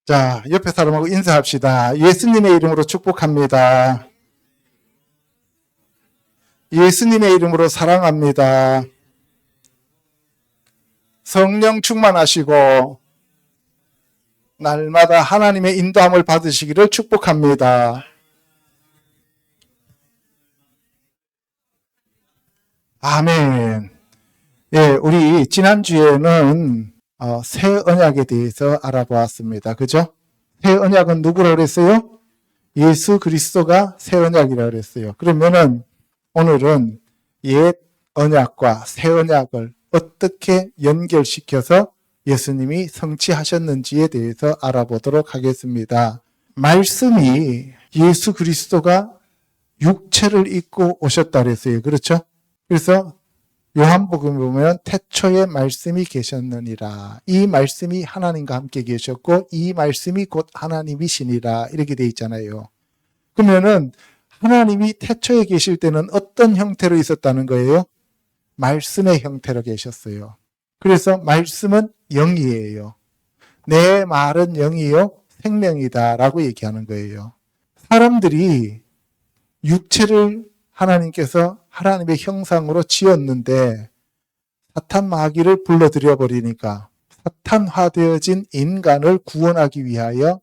자, 옆에 사람하고 인사합시다. 예수님의 이름으로 축복합니다. 예수님의 이름으로 사랑합니다. 성령 충만하시고 날마다 하나님의 인도함을 받으시기를 축복합니다. 아멘. 예, 우리 지난주에는 새 언약에 대해서 알아보았습니다. 그죠? 새 언약은 누구라고 그랬어요? 예수 그리스도가 새 언약이라고 그랬어요. 그러면은 오늘은 옛 언약과 새 언약을 어떻게 연결시켜서 예수님이 성취하셨는지에 대해서 알아보도록 하겠습니다. 말씀이 예수 그리스도가 육체를 입고 오셨다 그랬어요. 그렇죠? 그래서 요한복음에 보면 태초에 말씀이 계셨느니라. 이 말씀이 하나님과 함께 계셨고 이 말씀이 곧 하나님이시니라. 이렇게 돼 있잖아요. 그러면은 하나님이 태초에 계실 때는 어떤 형태로 있었다는 거예요? 말씀의 형태로 계셨어요. 그래서 말씀은 영이에요. 내 말은 영이요 생명이다 라고 얘기하는 거예요. 사람들이 육체를 하나님께서 하나님의 형상으로 지었는데 사탄 마귀를 불러들여 버리니까 사탄화되어진 인간을 구원하기 위하여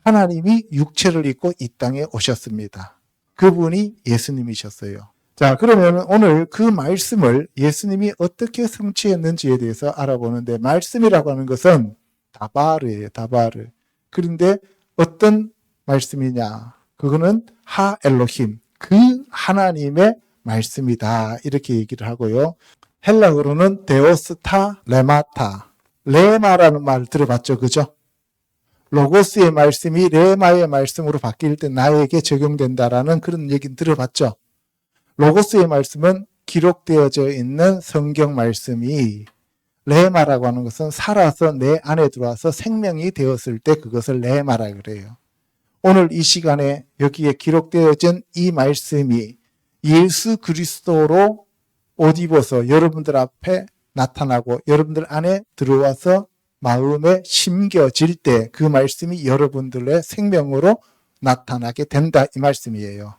하나님이 육체를 입고 이 땅에 오셨습니다. 그분이 예수님이셨어요. 자, 그러면 오늘 그 말씀을 예수님이 어떻게 성취했는지에 대해서 알아보는데, 말씀이라고 하는 것은 다바르예요, 다바르. 그런데 어떤 말씀이냐? 그거는 하 엘로힘, 그 하나님의 말씀이다. 이렇게 얘기를 하고요. 헬라어로는 데오스타 레마타, 레마라는 말 들어봤죠? 그죠? 로고스의 말씀이 레마의 말씀으로 바뀔 때 나에게 적용된다라는 그런 얘기는 들어봤죠? 로고스의 말씀은 기록되어져 있는 성경 말씀이, 레마라고 하는 것은 살아서 내 안에 들어와서 생명이 되었을 때 그것을 레마라 그래요. 오늘 이 시간에 여기에 기록되어진 이 말씀이 예수 그리스도로 옷 입어서 여러분들 앞에 나타나고 여러분들 안에 들어와서 마음에 심겨질 때 그 말씀이 여러분들의 생명으로 나타나게 된다, 이 말씀이에요.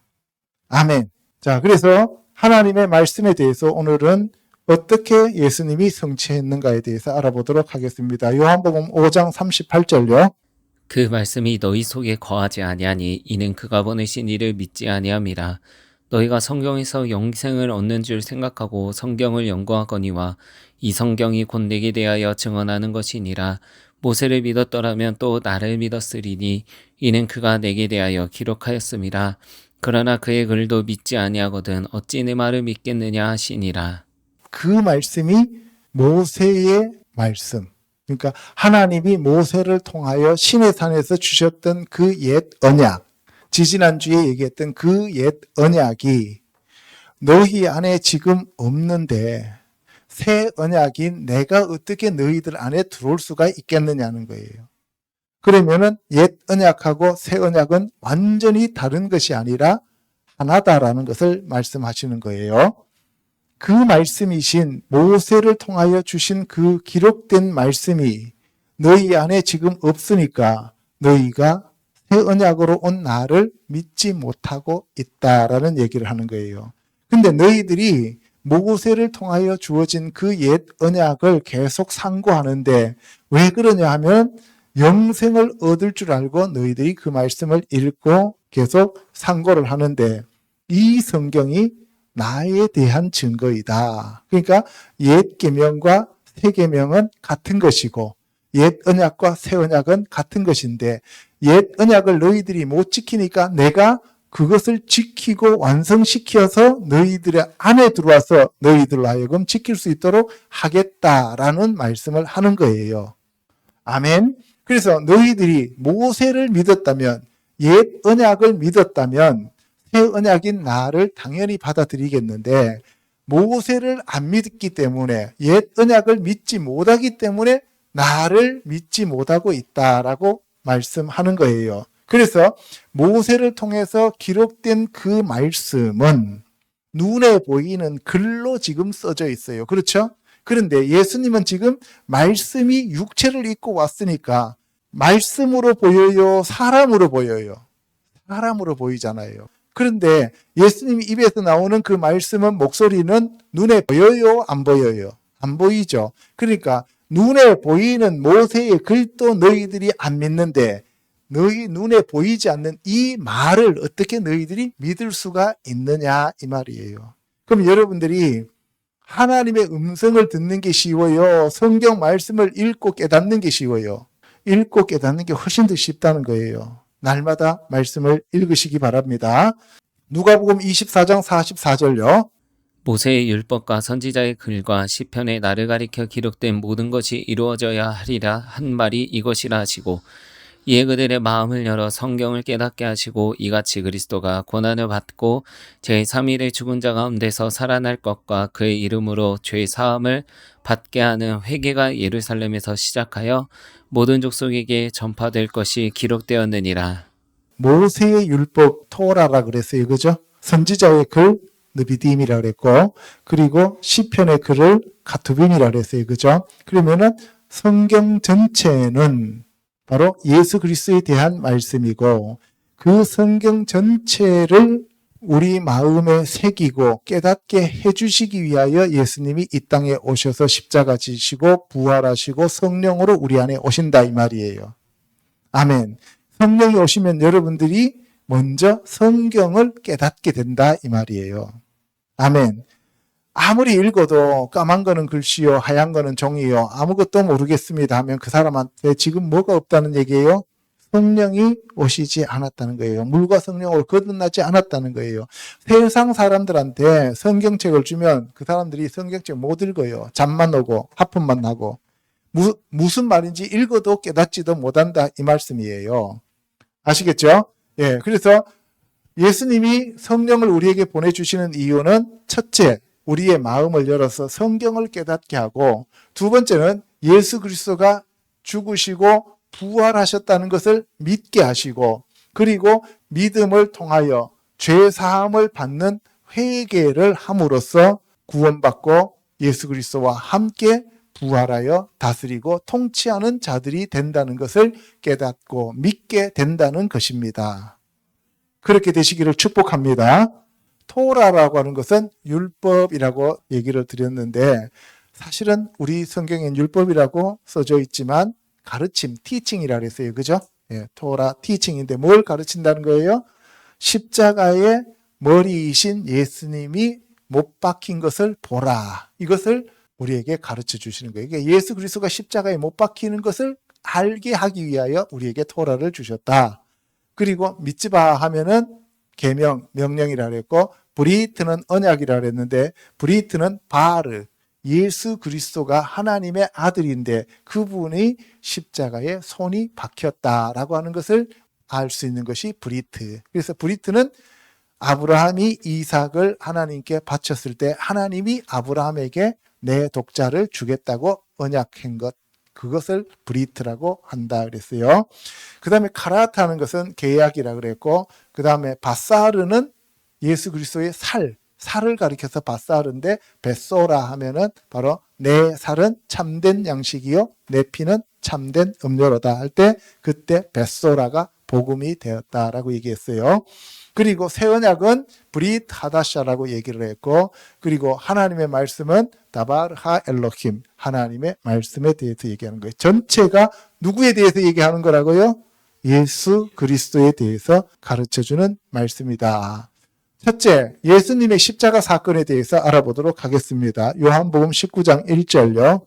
아멘. 자, 그래서 하나님의 말씀에 대해서 오늘은 어떻게 예수님이 성취했는가에 대해서 알아보도록 하겠습니다. 요한복음 5장 38절요. 그 말씀이 너희 속에 거하지 아니하니 이는 그가 보내신 이를 믿지 아니함이라. 너희가 성경에서 영생을 얻는 줄 생각하고 성경을 연구하거니와 이 성경이 곧 내게 대하여 증언하는 것이니라. 모세를 믿었더라면 또 나를 믿었으리니 이는 그가 내게 대하여 기록하였음이라. 그러나 그의 글도 믿지 아니하거든 어찌 내 말을 믿겠느냐 하시니라. 그 말씀이 모세의 말씀, 그러니까 하나님이 모세를 통하여 시내산에서 주셨던 그 옛 언약, 지지난주에 얘기했던 그 옛 언약이 너희 안에 지금 없는데 새 언약인 내가 어떻게 너희들 안에 들어올 수가 있겠느냐는 거예요. 그러면은 옛 언약하고 새 언약은 완전히 다른 것이 아니라 하나다라는 것을 말씀하시는 거예요. 그 말씀이신 모세를 통하여 주신 그 기록된 말씀이 너희 안에 지금 없으니까 너희가 새 언약으로 온 나를 믿지 못하고 있다라는 얘기를 하는 거예요. 근데 너희들이 모세를 통하여 주어진 그 옛 언약을 계속 상고하는데 왜 그러냐 하면 영생을 얻을 줄 알고 너희들이 그 말씀을 읽고 계속 상고를 하는데 이 성경이 나에 대한 증거이다. 그러니까 옛 계명과 새 계명은 같은 것이고 옛 언약과 새 언약은 같은 것인데 옛 언약을 너희들이 못 지키니까 내가 그것을 지키고 완성시켜서 너희들의 안에 들어와서 너희들로 하여금 지킬 수 있도록 하겠다라는 말씀을 하는 거예요. 아멘. 그래서 너희들이 모세를 믿었다면, 옛 언약을 믿었다면 새 언약인 나를 당연히 받아들이겠는데 모세를 안 믿기 때문에, 옛 언약을 믿지 못하기 때문에 나를 믿지 못하고 있다라고 말씀하는 거예요. 그래서 모세를 통해서 기록된 그 말씀은 눈에 보이는 글로 지금 써져 있어요. 그렇죠? 그런데 예수님은 지금 말씀이 육체를 입고 왔으니까 말씀으로 보여요? 사람으로 보여요? 사람으로 보이잖아요. 그런데 예수님 입에서 나오는 그 말씀은 목소리는 눈에 보여요? 안 보여요? 안 보이죠. 그러니까 눈에 보이는 모세의 글도 너희들이 안 믿는데 너희 눈에 보이지 않는 이 말을 어떻게 너희들이 믿을 수가 있느냐 이 말이에요. 그럼 여러분들이 하나님의 음성을 듣는 게 쉬워요? 성경 말씀을 읽고 깨닫는 게 쉬워요? 읽고 깨닫는 게 훨씬 더 쉽다는 거예요. 날마다 말씀을 읽으시기 바랍니다. 누가복음 24장 44절요. 모세의 율법과 선지자의 글과 시편의 나를 가리켜 기록된 모든 것이 이루어져야 하리라 한 말이 이것이라 하시고 이에 그들의 마음을 열어 성경을 깨닫게 하시고 이같이 그리스도가 고난을 받고 제3일에 죽은 자 가운데서 살아날 것과 그의 이름으로 죄 사함을 받게 하는 회개가 예루살렘에서 시작하여 모든 족속에게 전파될 것이 기록되었느니라. 모세의 율법 토라라 그랬어요. 그죠? 선지자의 글 느비딤이라 그랬고 그리고 시편의 글을 가투빔이라 그랬어요. 그죠? 그러면은 성경 전체는 바로 예수 그리스도에 대한 말씀이고 그 성경 전체를 우리 마음에 새기고 깨닫게 해주시기 위하여 예수님이 이 땅에 오셔서 십자가 지시고 부활하시고 성령으로 우리 안에 오신다 이 말이에요. 아멘. 성령이 오시면 여러분들이 먼저 성경을 깨닫게 된다 이 말이에요. 아멘. 아무리 읽어도 까만 거는 글씨요, 하얀 거는 종이요, 아무것도 모르겠습니다 하면 그 사람한테 지금 뭐가 없다는 얘기예요? 성령이 오시지 않았다는 거예요. 물과 성령으로 거듭나지 않았다는 거예요. 세상 사람들한테 성경책을 주면 그 사람들이 성경책 못 읽어요. 잠만 오고 하품만 나고 무슨 말인지 읽어도 깨닫지도 못한다 이 말씀이에요. 아시겠죠? 예, 그래서 예수님이 성령을 우리에게 보내주시는 이유는 첫째, 우리의 마음을 열어서 성경을 깨닫게 하고 두 번째는 예수 그리스도가 죽으시고 부활하셨다는 것을 믿게 하시고 그리고 믿음을 통하여 죄 사함을 받는 회개를 함으로써 구원받고 예수 그리스도와 함께 부활하여 다스리고 통치하는 자들이 된다는 것을 깨닫고 믿게 된다는 것입니다. 그렇게 되시기를 축복합니다. 토라라고 하는 것은 율법이라고 얘기를 드렸는데 사실은 우리 성경엔 율법이라고 써져 있지만 가르침, 티칭이라고 했어요. 그죠? 예, 토라, 티칭인데 뭘 가르친다는 거예요? 십자가의 머리이신 예수님이 못 박힌 것을 보라. 이것을 우리에게 가르쳐 주시는 거예요. 그러니까 예수 그리스도가 십자가에 못 박히는 것을 알게 하기 위하여 우리에게 토라를 주셨다. 그리고 미tz바 하면은 계명, 명령이라 그랬고 브리트는 언약이라 그랬는데 브리트는 바르, 예수 그리스도가 하나님의 아들인데 그분이 십자가에 손이 박혔다라고 하는 것을 알 수 있는 것이 브리트. 그래서 브리트는 아브라함이 이삭을 하나님께 바쳤을 때 하나님이 아브라함에게 내 독자를 주겠다고 언약한 것, 그것을 브리트라고 한다 그랬어요. 그 다음에 카라타는 것은 계약이라 그랬고 그 다음에 바사르는 예수 그리스도의 살을 가리켜서 바사르인데 베소라 하면은 바로 내 살은 참된 양식이요 내 피는 참된 음료로다 할 때 그때 베소라가 복음이 되었다라고 얘기했어요. 그리고 새 언약은 브릿 하다샤라고 얘기를 했고 그리고 하나님의 말씀은 다발 하 엘로힘 하나님의 말씀에 대해서 얘기하는 거예요. 전체가 누구에 대해서 얘기하는 거라고요? 예수 그리스도에 대해서 가르쳐주는 말씀이다. 첫째, 예수님의 십자가 사건에 대해서 알아보도록 하겠습니다. 요한복음 19장 1절요.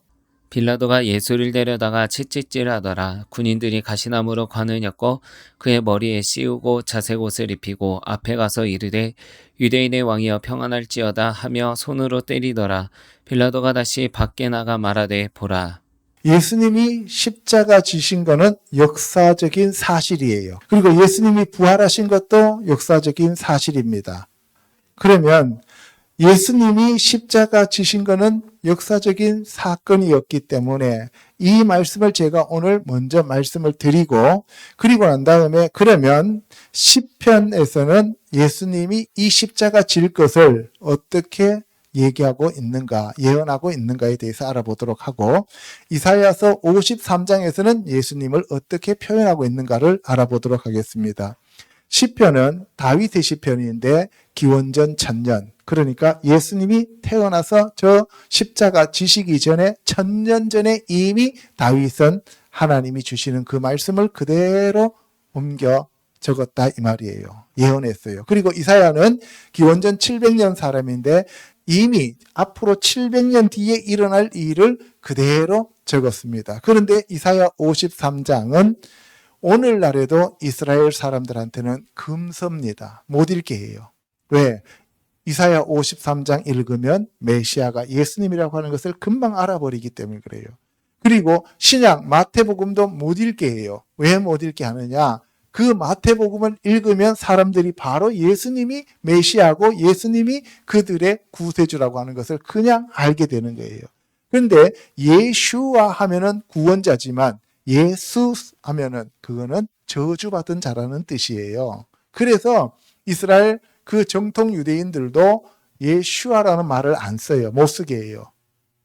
빌라도가 예수를 데려다가 채찍질하더라. 군인들이 가시나무로 관을 엮어 그의 머리에 씌우고 자색 옷을 입히고 앞에 가서 이르되 유대인의 왕이여 평안할지어다 하며 손으로 때리더라. 빌라도가 다시 밖에 나가 말하되 보라. 예수님이 십자가 지신 것은 역사적인 사실이에요. 그리고 예수님이 부활하신 것도 역사적인 사실입니다. 그러면 예수님이 십자가 지신 것은 역사적인 사건이었기 때문에 이 말씀을 제가 오늘 먼저 말씀을 드리고 그리고 난 다음에 그러면 시편에서는 예수님이 이 십자가 질 것을 어떻게 얘기하고 있는가, 예언하고 있는가에 대해서 알아보도록 하고, 이사야서 53장에서는 예수님을 어떻게 표현하고 있는가를 알아보도록 하겠습니다. 시편은 다윗의 시편인데 기원전 1000년, 그러니까 예수님이 태어나서 저 십자가 지시기 전에 1000년 전에 이미 다윗은 하나님이 주시는 그 말씀을 그대로 옮겨 적었다 이 말이에요. 예언했어요. 그리고 이사야는 기원전 700년 사람인데 이미 앞으로 700년 뒤에 일어날 일을 그대로 적었습니다. 그런데 이사야 53장은 오늘날에도 이스라엘 사람들한테는 금서입니다. 못 읽게 해요. 왜? 이사야 53장 읽으면 메시아가 예수님이라고 하는 것을 금방 알아버리기 때문에 그래요. 그리고 신약 마태복음도 못 읽게 해요. 왜 못 읽게 하느냐? 그 마태복음을 읽으면 사람들이 바로 예수님이 메시아고 예수님이 그들의 구세주라고 하는 것을 그냥 알게 되는 거예요. 그런데 예슈와 하면은 구원자지만 예수 하면은 그거는 저주받은 자라는 뜻이에요. 그래서 이스라엘 그 정통 유대인들도 예슈아라는 말을 안 써요. 못 쓰게 해요.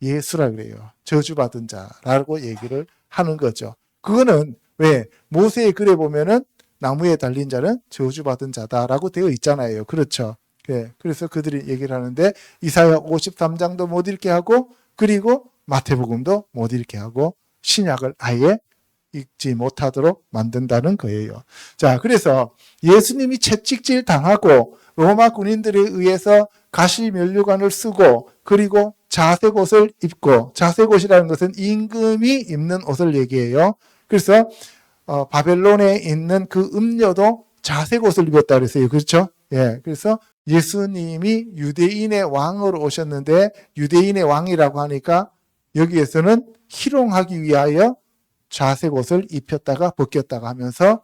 예수라 그래요. 저주받은 자라고 얘기를 하는 거죠. 그거는 왜? 모세의 글에 보면은 나무에 달린 자는 저주받은 자다라고 되어 있잖아요. 그렇죠. 예, 그래서 그들이 얘기를 하는데 이사야 53장도 못 읽게 하고 그리고 마태복음도 못 읽게 하고 신약을 아예 읽지 못하도록 만든다는 거예요. 자, 그래서 예수님이 채찍질 당하고 로마 군인들에 의해서 가시 면류관을 쓰고 그리고 자색옷을 입고, 자색옷이라는 것은 임금이 입는 옷을 얘기해요. 그래서 바벨론에 있는 그 음녀도 자색옷을 입었다 그랬어요. 그렇죠? 예. 그래서 예수님이 유대인의 왕으로 오셨는데 유대인의 왕이라고 하니까 여기에서는 희롱하기 위하여 자색옷을 입혔다가 벗겼다가 하면서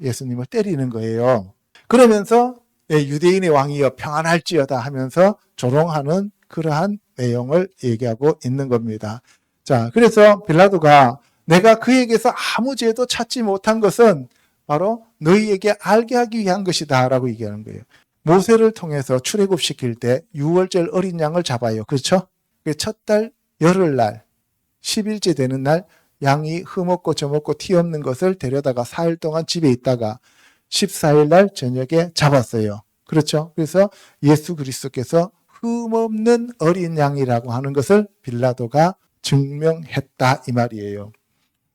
예수님을 때리는 거예요. 그러면서 유대인의 왕이여 평안할지어다 하면서 조롱하는 그러한 내용을 얘기하고 있는 겁니다. 자, 그래서 빌라도가 내가 그에게서 아무 죄도 찾지 못한 것은 바로 너희에게 알게 하기 위한 것이다 라고 얘기하는 거예요. 모세를 통해서 출애굽시킬 때 6월절 어린 양을 잡아요. 그렇죠? 첫 달 열흘날 10일째 되는 날 양이 흠없고 점없고 티 없는 것을 데려다가 4일 동안 집에 있다가 14일 날 저녁에 잡았어요. 그렇죠? 그래서 예수 그리스도께서 흠없는 어린 양이라고 하는 것을 빌라도가 증명했다 이 말이에요.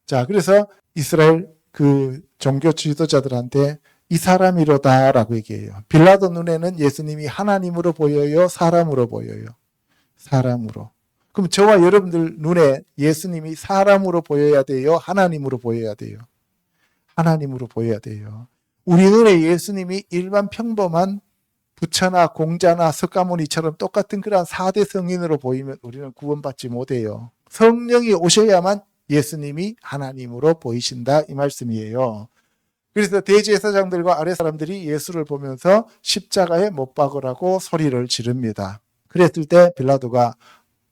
자, 그래서 이스라엘 그 종교 지도자들한테 이 사람이로다라고 얘기해요. 빌라도 눈에는 예수님이 하나님으로 보여요? 사람으로 보여요? 사람으로. 그럼 저와 여러분들 눈에 예수님이 사람으로 보여야 돼요? 하나님으로 보여야 돼요? 하나님으로 보여야 돼요. 우리 눈에 예수님이 일반 평범한 부처나 공자나 석가모니처럼 똑같은 그런 4대 성인으로 보이면 우리는 구원받지 못해요. 성령이 오셔야만 예수님이 하나님으로 보이신다 이 말씀이에요. 그래서 대제사장들과 아랫 사람들이 예수를 보면서 십자가에 못 박으라고 소리를 지릅니다. 그랬을 때 빌라도가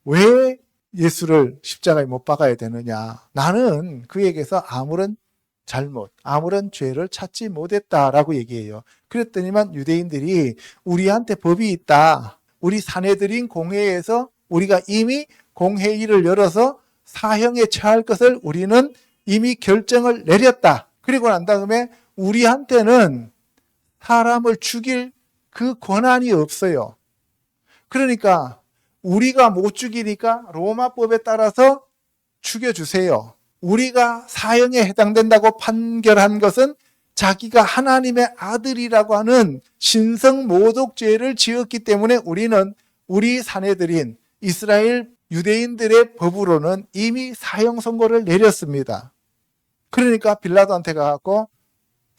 왜 예수를 십자가에 못 박아야 되느냐? 나는 그에게서 아무런 잘못, 아무런 죄를 찾지 못했다라고 얘기해요. 그랬더니만 유대인들이 우리한테 법이 있다. 우리 사내들인 공회에서 우리가 이미 공회의를 열어서 사형에 처할 것을 우리는 이미 결정을 내렸다. 그리고 난 다음에 우리한테는 사람을 죽일 그 권한이 없어요. 그러니까 우리가 못 죽이니까 로마법에 따라서 죽여주세요. 우리가 사형에 해당된다고 판결한 것은 자기가 하나님의 아들이라고 하는 신성모독죄를 지었기 때문에 우리는 우리 사내들인 이스라엘 유대인들의 법으로는 이미 사형 선고를 내렸습니다. 그러니까 빌라도한테 가서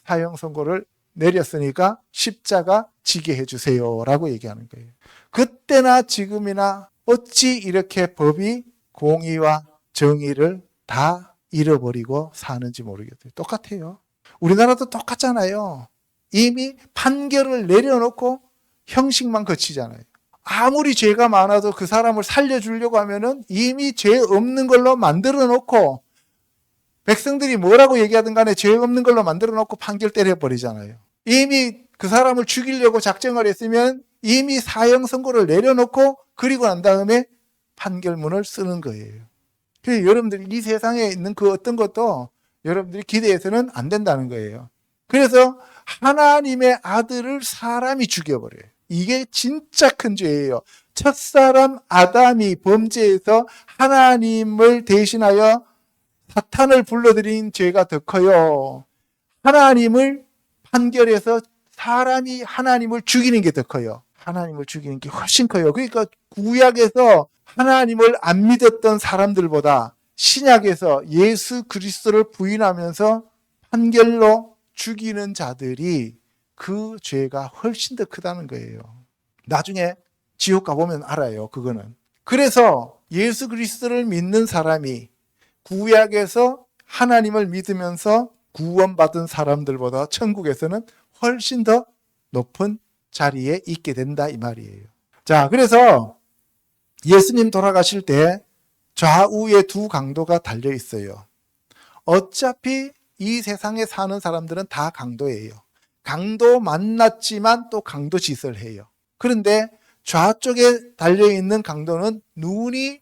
사형 선고를 내렸으니까 십자가 지게 해주세요 라고 얘기하는 거예요. 그때나 지금이나 어찌 이렇게 법이 공의와 정의를 다 잃어버리고 사는지 모르겠어요. 똑같아요. 우리나라도 똑같잖아요. 이미 판결을 내려놓고 형식만 거치잖아요. 아무리 죄가 많아도 그 사람을 살려주려고 하면은 이미 죄 없는 걸로 만들어 놓고 백성들이 뭐라고 얘기하든 간에 죄 없는 걸로 만들어 놓고 판결 때려버리잖아요. 이미 그 사람을 죽이려고 작정을 했으면 이미 사형 선고를 내려놓고 그리고 난 다음에 판결문을 쓰는 거예요. 그래서 여러분들이 이 세상에 있는 그 어떤 것도 여러분들이 기대해서는 안 된다는 거예요. 그래서 하나님의 아들을 사람이 죽여버려요. 이게 진짜 큰 죄예요. 첫사람 아담이 범죄해서 하나님을 대신하여 사탄을 불러들인 죄가 더 커요. 하나님을 판결해서 사람이 하나님을 죽이는 게 더 커요. 하나님을 죽이는 게 훨씬 커요. 그러니까 구약에서 하나님을 안 믿었던 사람들보다 신약에서 예수 그리스도를 부인하면서 판결로 죽이는 자들이 그 죄가 훨씬 더 크다는 거예요. 나중에 지옥 가보면 알아요. 그거는. 그래서 예수 그리스도를 믿는 사람이 구약에서 하나님을 믿으면서 구원받은 사람들보다 천국에서는 훨씬 더 높은 자리에 있게 된다 이 말이에요. 자, 그래서 예수님 돌아가실 때 좌우에 두 강도가 달려 있어요. 어차피 이 세상에 사는 사람들은 다 강도예요. 강도 만났지만 또 강도 짓을 해요. 그런데 좌쪽에 달려있는 강도는 눈이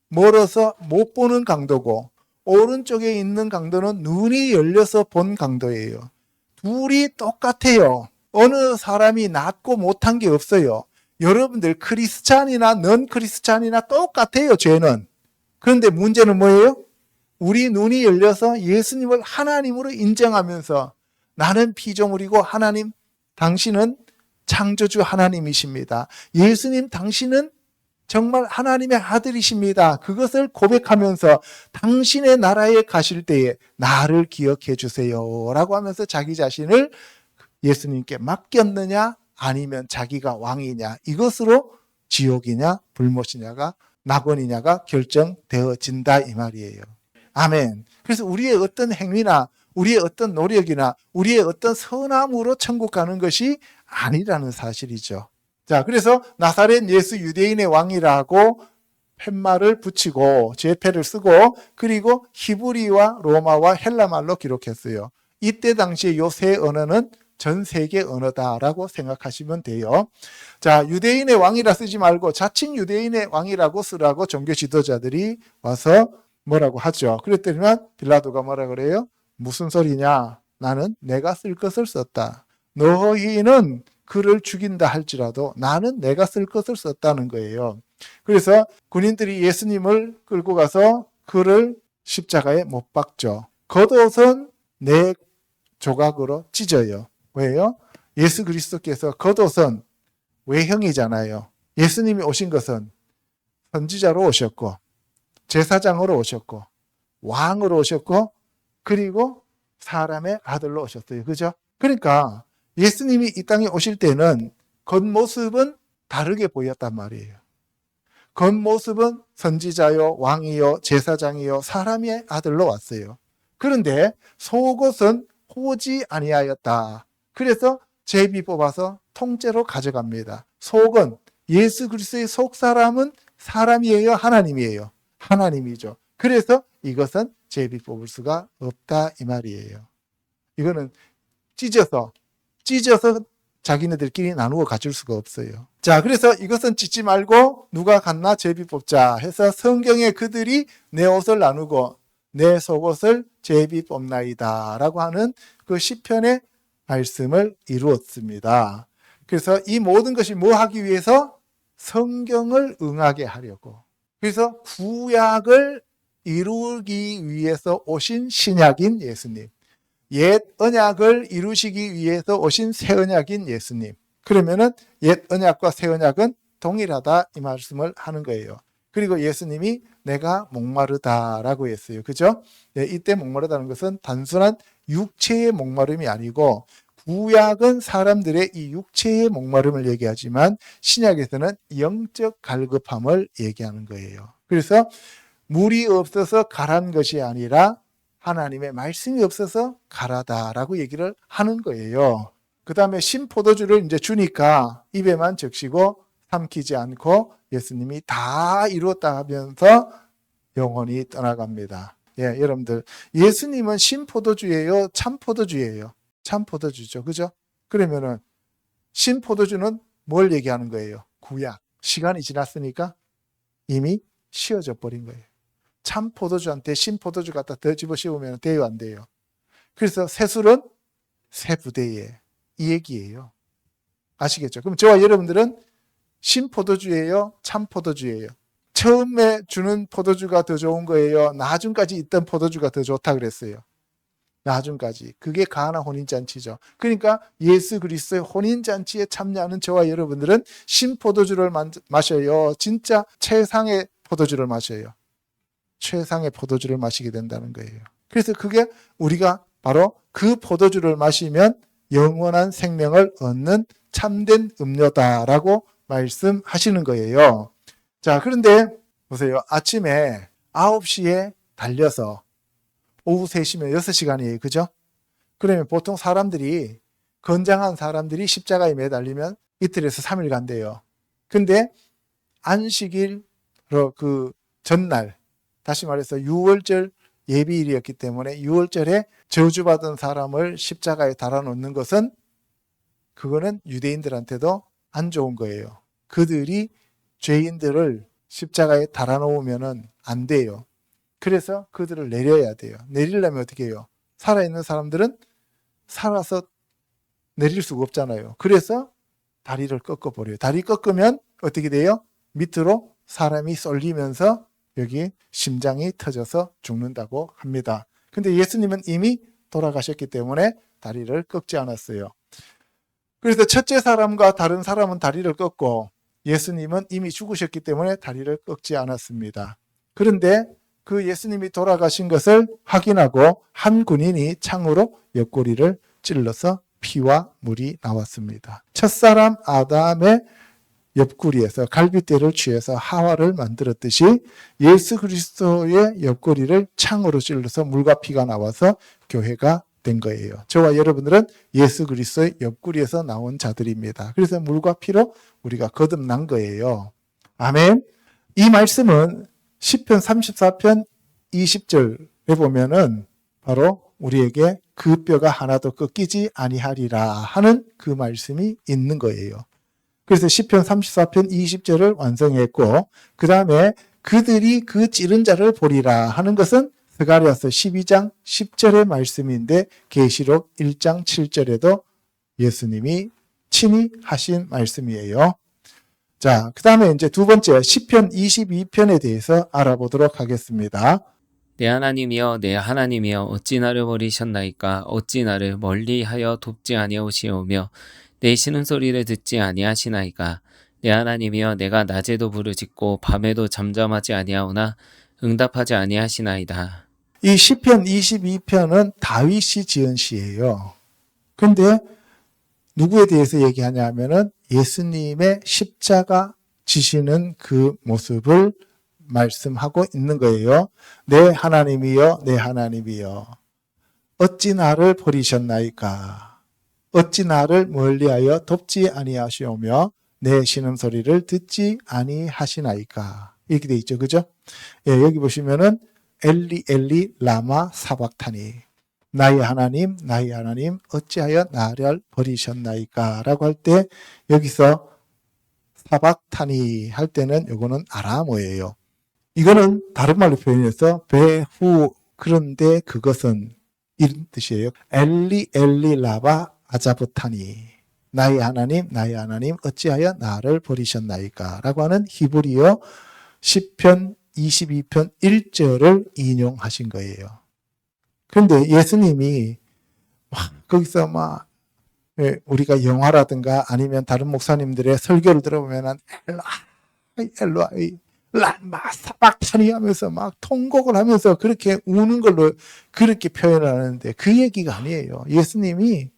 멀어서 못 보는 강도고, 오른쪽에 있는 강도는 눈이 열려서 본 강도예요. 둘이 똑같아요. 어느 사람이 낫고 못한 게 없어요. 여러분들 크리스찬이나 넌 크리스찬이나 똑같아요, 죄는. 그런데 문제는 뭐예요? 우리 눈이 열려서 예수님을 하나님으로 인정하면서 나는 피조물이고 하나님, 당신은 창조주 하나님이십니다. 예수님, 당신은 정말 하나님의 아들이십니다. 그것을 고백하면서 당신의 나라에 가실 때에 나를 기억해 주세요 라고 하면서 자기 자신을 예수님께 맡겼느냐 아니면 자기가 왕이냐, 이것으로 지옥이냐 불못이냐가 낙원이냐가 결정되어진다 이 말이에요. 아멘. 그래서 우리의 어떤 행위나 우리의 어떤 노력이나 우리의 어떤 선함으로 천국 가는 것이 아니라는 사실이죠. 자, 그래서 나사렛 예수 유대인의 왕이라고 팻말을 붙이고 제패를 쓰고 그리고 히브리와 로마와 헬라말로 기록했어요. 이때 당시에 요 세 언어는 전 세계 언어다라고 생각하시면 돼요. 자, 유대인의 왕이라 쓰지 말고 자칭 유대인의 왕이라고 쓰라고 종교 지도자들이 와서 뭐라고 하죠. 그랬더니만 빌라도가 뭐라 그래요? 무슨 소리냐? 나는 내가 쓸 것을 썼다. 너희는 그를 죽인다 할지라도 나는 내가 쓸 것을 썼다는 거예요. 그래서 군인들이 예수님을 끌고 가서 그를 십자가에 못 박죠. 겉옷은 네 조각으로 찢어요. 왜요? 예수 그리스도께서 겉옷은 외형이잖아요. 예수님이 오신 것은 선지자로 오셨고 제사장으로 오셨고 왕으로 오셨고 그리고 사람의 아들로 오셨어요. 그죠? 그러니까 예수님이 이 땅에 오실 때는 겉모습은 다르게 보였단 말이에요. 겉모습은 선지자요, 왕이요, 제사장이요, 사람의 아들로 왔어요. 그런데 속옷은 호지 아니하였다. 그래서 제비 뽑아서 통째로 가져갑니다. 속은 예수 그리스도의 속 사람은 사람이에요, 하나님이에요? 하나님이죠. 그래서 이것은 제비 뽑을 수가 없다 이 말이에요. 이거는 찢어서 자기네들끼리 나누어 가질 수가 없어요. 자, 그래서 이것은 찢지 말고 누가 갔나 제비 뽑자 해서 성경에 그들이 내 옷을 나누고 내 속옷을 제비 뽑나이다 라고 하는 그 시편의 말씀을 이루었습니다. 그래서 이 모든 것이 뭐 하기 위해서? 성경을 응하게 하려고. 그래서 구약을 이루기 위해서 오신 신약인 예수님, 옛 언약을 이루시기 위해서 오신 새 언약인 예수님. 그러면은 옛 언약과 새 언약은 동일하다 이 말씀을 하는 거예요. 그리고 예수님이 내가 목마르다라고 했어요. 그죠? 네, 이때 목마르다는 것은 단순한 육체의 목마름이 아니고 구약은 사람들의 이 육체의 목마름을 얘기하지만 신약에서는 영적 갈급함을 얘기하는 거예요. 그래서 물이 없어서 가란 것이 아니라 하나님의 말씀이 없어서 가라다라고 얘기를 하는 거예요. 그 다음에 신포도주를 이제 주니까 입에만 적시고 삼키지 않고 예수님이 다 이루었다 하면서 영원히 떠나갑니다. 예, 여러분들 예수님은 신포도주예요? 참포도주예요? 참포도주죠. 그죠? 그러면은 신포도주는 뭘 얘기하는 거예요? 구약. 시간이 지났으니까 이미 씌어져 버린 거예요. 참 포도주한테 신 포도주 갖다 더 집어 씌우면 돼요, 안 돼요? 그래서 새 술은 새 부대에, 이 얘기예요. 아시겠죠? 그럼 저와 여러분들은 신 포도주예요? 참 포도주예요? 처음에 주는 포도주가 더 좋은 거예요? 나중까지 있던 포도주가 더 좋다 그랬어요. 나중까지. 그게 가나 혼인잔치죠. 그러니까 예수 그리스도의 혼인잔치에 참여하는 저와 여러분들은 신 포도주를 마셔요. 진짜 최상의 포도주를 마셔요. 최상의 포도주를 마시게 된다는 거예요. 그래서 그게 우리가 바로 그 포도주를 마시면 영원한 생명을 얻는 참된 음료다라고 말씀하시는 거예요. 자, 그런데 보세요. 아침에 9시에 달려서 오후 3시면 6시간이에요. 그죠? 그러면 보통 사람들이, 건장한 사람들이 십자가에 매달리면 이틀에서 3일 간대요. 근데 안식일 그 전날, 다시 말해서 6월절 예비일이었기 때문에 6월절에 저주받은 사람을 십자가에 달아놓는 것은, 그거는 유대인들한테도 안 좋은 거예요. 그들이 죄인들을 십자가에 달아놓으면 안 돼요. 그래서 그들을 내려야 돼요. 내리려면 어떻게 해요? 살아있는 사람들은 살아서 내릴 수가 없잖아요. 그래서 다리를 꺾어버려요. 다리 꺾으면 어떻게 돼요? 밑으로 사람이 쏠리면서 여기 심장이 터져서 죽는다고 합니다. 근데 예수님은 이미 돌아가셨기 때문에 다리를 꺾지 않았어요. 그래서 첫째 사람과 다른 사람은 다리를 꺾고 예수님은 이미 죽으셨기 때문에 다리를 꺾지 않았습니다. 그런데 그 예수님이 돌아가신 것을 확인하고 한 군인이 창으로 옆구리를 찔러서 피와 물이 나왔습니다. 첫사람 아담의 옆구리에서 갈빗대를 취해서 하와를 만들었듯이 예수 그리스도의 옆구리를 창으로 찔러서 물과 피가 나와서 교회가 된 거예요. 저와 여러분들은 예수 그리스도의 옆구리에서 나온 자들입니다. 그래서 물과 피로 우리가 거듭난 거예요. 아멘. 이 말씀은 시편 34편 20절에 보면은 바로 우리에게 그 뼈가 하나도 꺾이지 아니하리라 하는 그 말씀이 있는 거예요. 그래서 시편 34편 20절을 완성했고, 그 다음에 그들이 그 찌른 자를 보리라 하는 것은 스가랴서 12장 10절의 말씀인데 계시록 1장 7절에도 예수님이 친히 하신 말씀이에요. 자, 그 다음에 이제 두 번째 시편 22편에 대해서 알아보도록 하겠습니다. 내 하나님이여 내 하나님이여 어찌 나를 버리셨나이까 어찌 나를 멀리하여 돕지 아니하시오며 내 쉬는 소리를 듣지 아니하시나이까 내 하나님이여 내가 낮에도 부르짖고 밤에도 잠잠하지 아니하오나 응답하지 아니하시나이다. 이 시편 22편은 다윗이 지은 시예요. 근데 누구에 대해서 얘기하냐면은 예수님의 십자가 지시는 그 모습을 말씀하고 있는 거예요. 내 하나님이여 내 하나님이여 어찌 나를 버리셨나이까 어찌 나를 멀리하여 돕지 아니하시오며 내 신음소리를 듣지 아니하시나이까 이렇게 돼 있죠. 그죠? 예, 여기 보시면은 엘리 엘리 라마 사박타니 나의 하나님 어찌하여 나를 버리셨나이까 라고 할 때 여기서 사박타니 할 때는 요거는 아람어예요. 이거는 다른 말로 표현해서 배후 그런데 그것은 이런 뜻이에요. 엘리 엘리 라바 아자브타니 나의 하나님 어찌하여 나를 버리셨나이까 라고 하는 히브리어 시편 22편 1절을 인용하신 거예요. 그런데 예수님이 거기서 우리가 영화라든가 아니면 다른 목사님들의 설교를 들어보면 엘로아 사박타니 하면서 막 통곡을 하면서 그렇게 우는 걸로 그렇게 표현을 하는데 그 얘기가 아니에요. 예수님이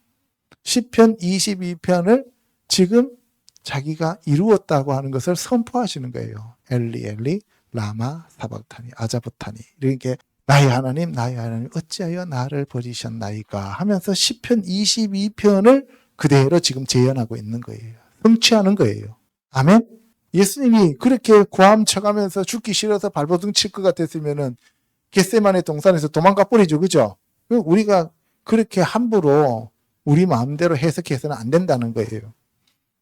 시편 22편을 지금 자기가 이루었다고 하는 것을 선포하시는 거예요. 엘리 엘리 라마 사박타니 아자브타니 이렇게 나의 하나님 어찌하여 나를 버리셨나이까 하면서 시편 22편을 그대로 지금 재현하고 있는 거예요. 성취하는 거예요. 아멘. 예수님이 그렇게 고함 쳐가면서 죽기 싫어서 발버둥 칠 것 같았으면은 겟세마네 동산에서 도망가 버리죠. 그죠? 우리가 그렇게 함부로 우리 마음대로 해석해서는 안 된다는 거예요.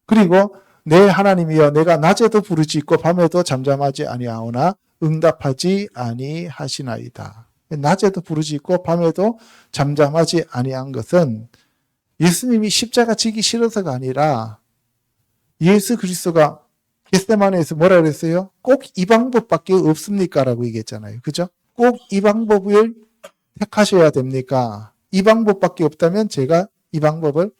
그리고 내 하나님이여 내가 낮에도 부르짖고 밤에도 잠잠하지 아니하오나 응답하지 아니하시나이다. 낮에도 부르짖고 밤에도 잠잠하지 아니한 것은 예수님이 십자가 지기 싫어서가 아니라 예수 그리스도가 겟세마네에서 뭐라 그랬어요? 꼭 이 방법밖에 없습니까? 라고 얘기했잖아요. 그죠? 꼭 이 방법을 택하셔야 됩니까? 이 방법밖에 없다면 제가 이 방법을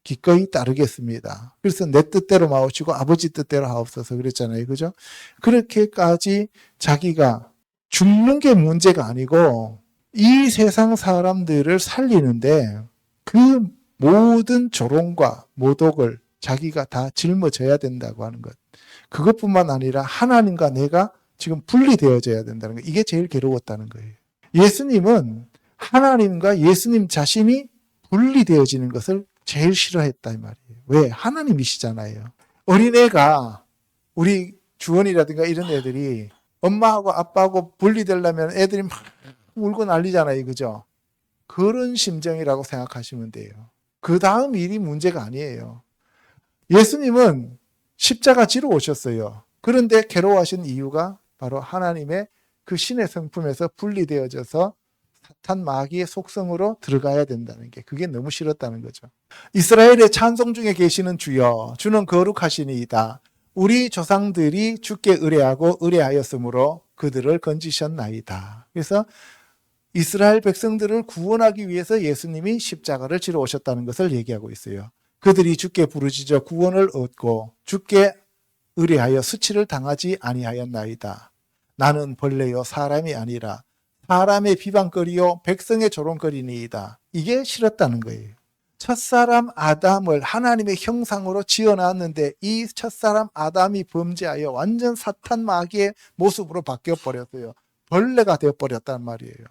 기꺼이 따르겠습니다. 그래서 내 뜻대로 마오시고 아버지 뜻대로 하옵소서 그랬잖아요. 그죠? 그렇게까지 자기가 죽는 게 문제가 아니고 이 세상 사람들을 살리는데 그 모든 조롱과 모독을 자기가 다 짊어져야 된다고 하는 것. 그것뿐만 아니라 하나님과 내가 지금 분리되어져야 된다는 것. 이게 제일 괴로웠다는 거예요. 예수님은 하나님과 예수님 자신이 분리되어지는 것을 제일 싫어했다 이 말이에요. 왜? 하나님이시잖아요. 어린애가 우리 주원이라든가 이런 애들이 엄마하고 아빠하고 분리되려면 애들이 막 울고 난리잖아요. 그죠? 그런 심정이라고 생각하시면 돼요. 그 다음 일이 문제가 아니에요. 예수님은 십자가 지러 오셨어요. 그런데 괴로워하신 이유가 바로 하나님의 그 신의 성품에서 분리되어져서 사탄 마귀의 속성으로 들어가야 된다는 게 그게 너무 싫었다는 거죠. 이스라엘의 찬송 중에 계시는 주여 주는 거룩하시니이다. 우리 조상들이 주께 의뢰하고 의뢰하였으므로 그들을 건지셨나이다. 그래서 이스라엘 백성들을 구원하기 위해서 예수님이 십자가를 지러 오셨다는 것을 얘기하고 있어요. 그들이 주께 부르짖어 구원을 얻고 주께 의뢰하여 수치를 당하지 아니하였나이다. 나는 벌레요 사람이 아니라 사람의 비방거리요 백성의 조롱거리니이다. 이게 싫었다는 거예요. 첫사람 아담을 하나님의 형상으로 지어놨는데 이 첫사람 아담이 범죄하여 완전 사탄 마귀의 모습으로 바뀌어버렸어요. 벌레가 되어버렸단 말이에요.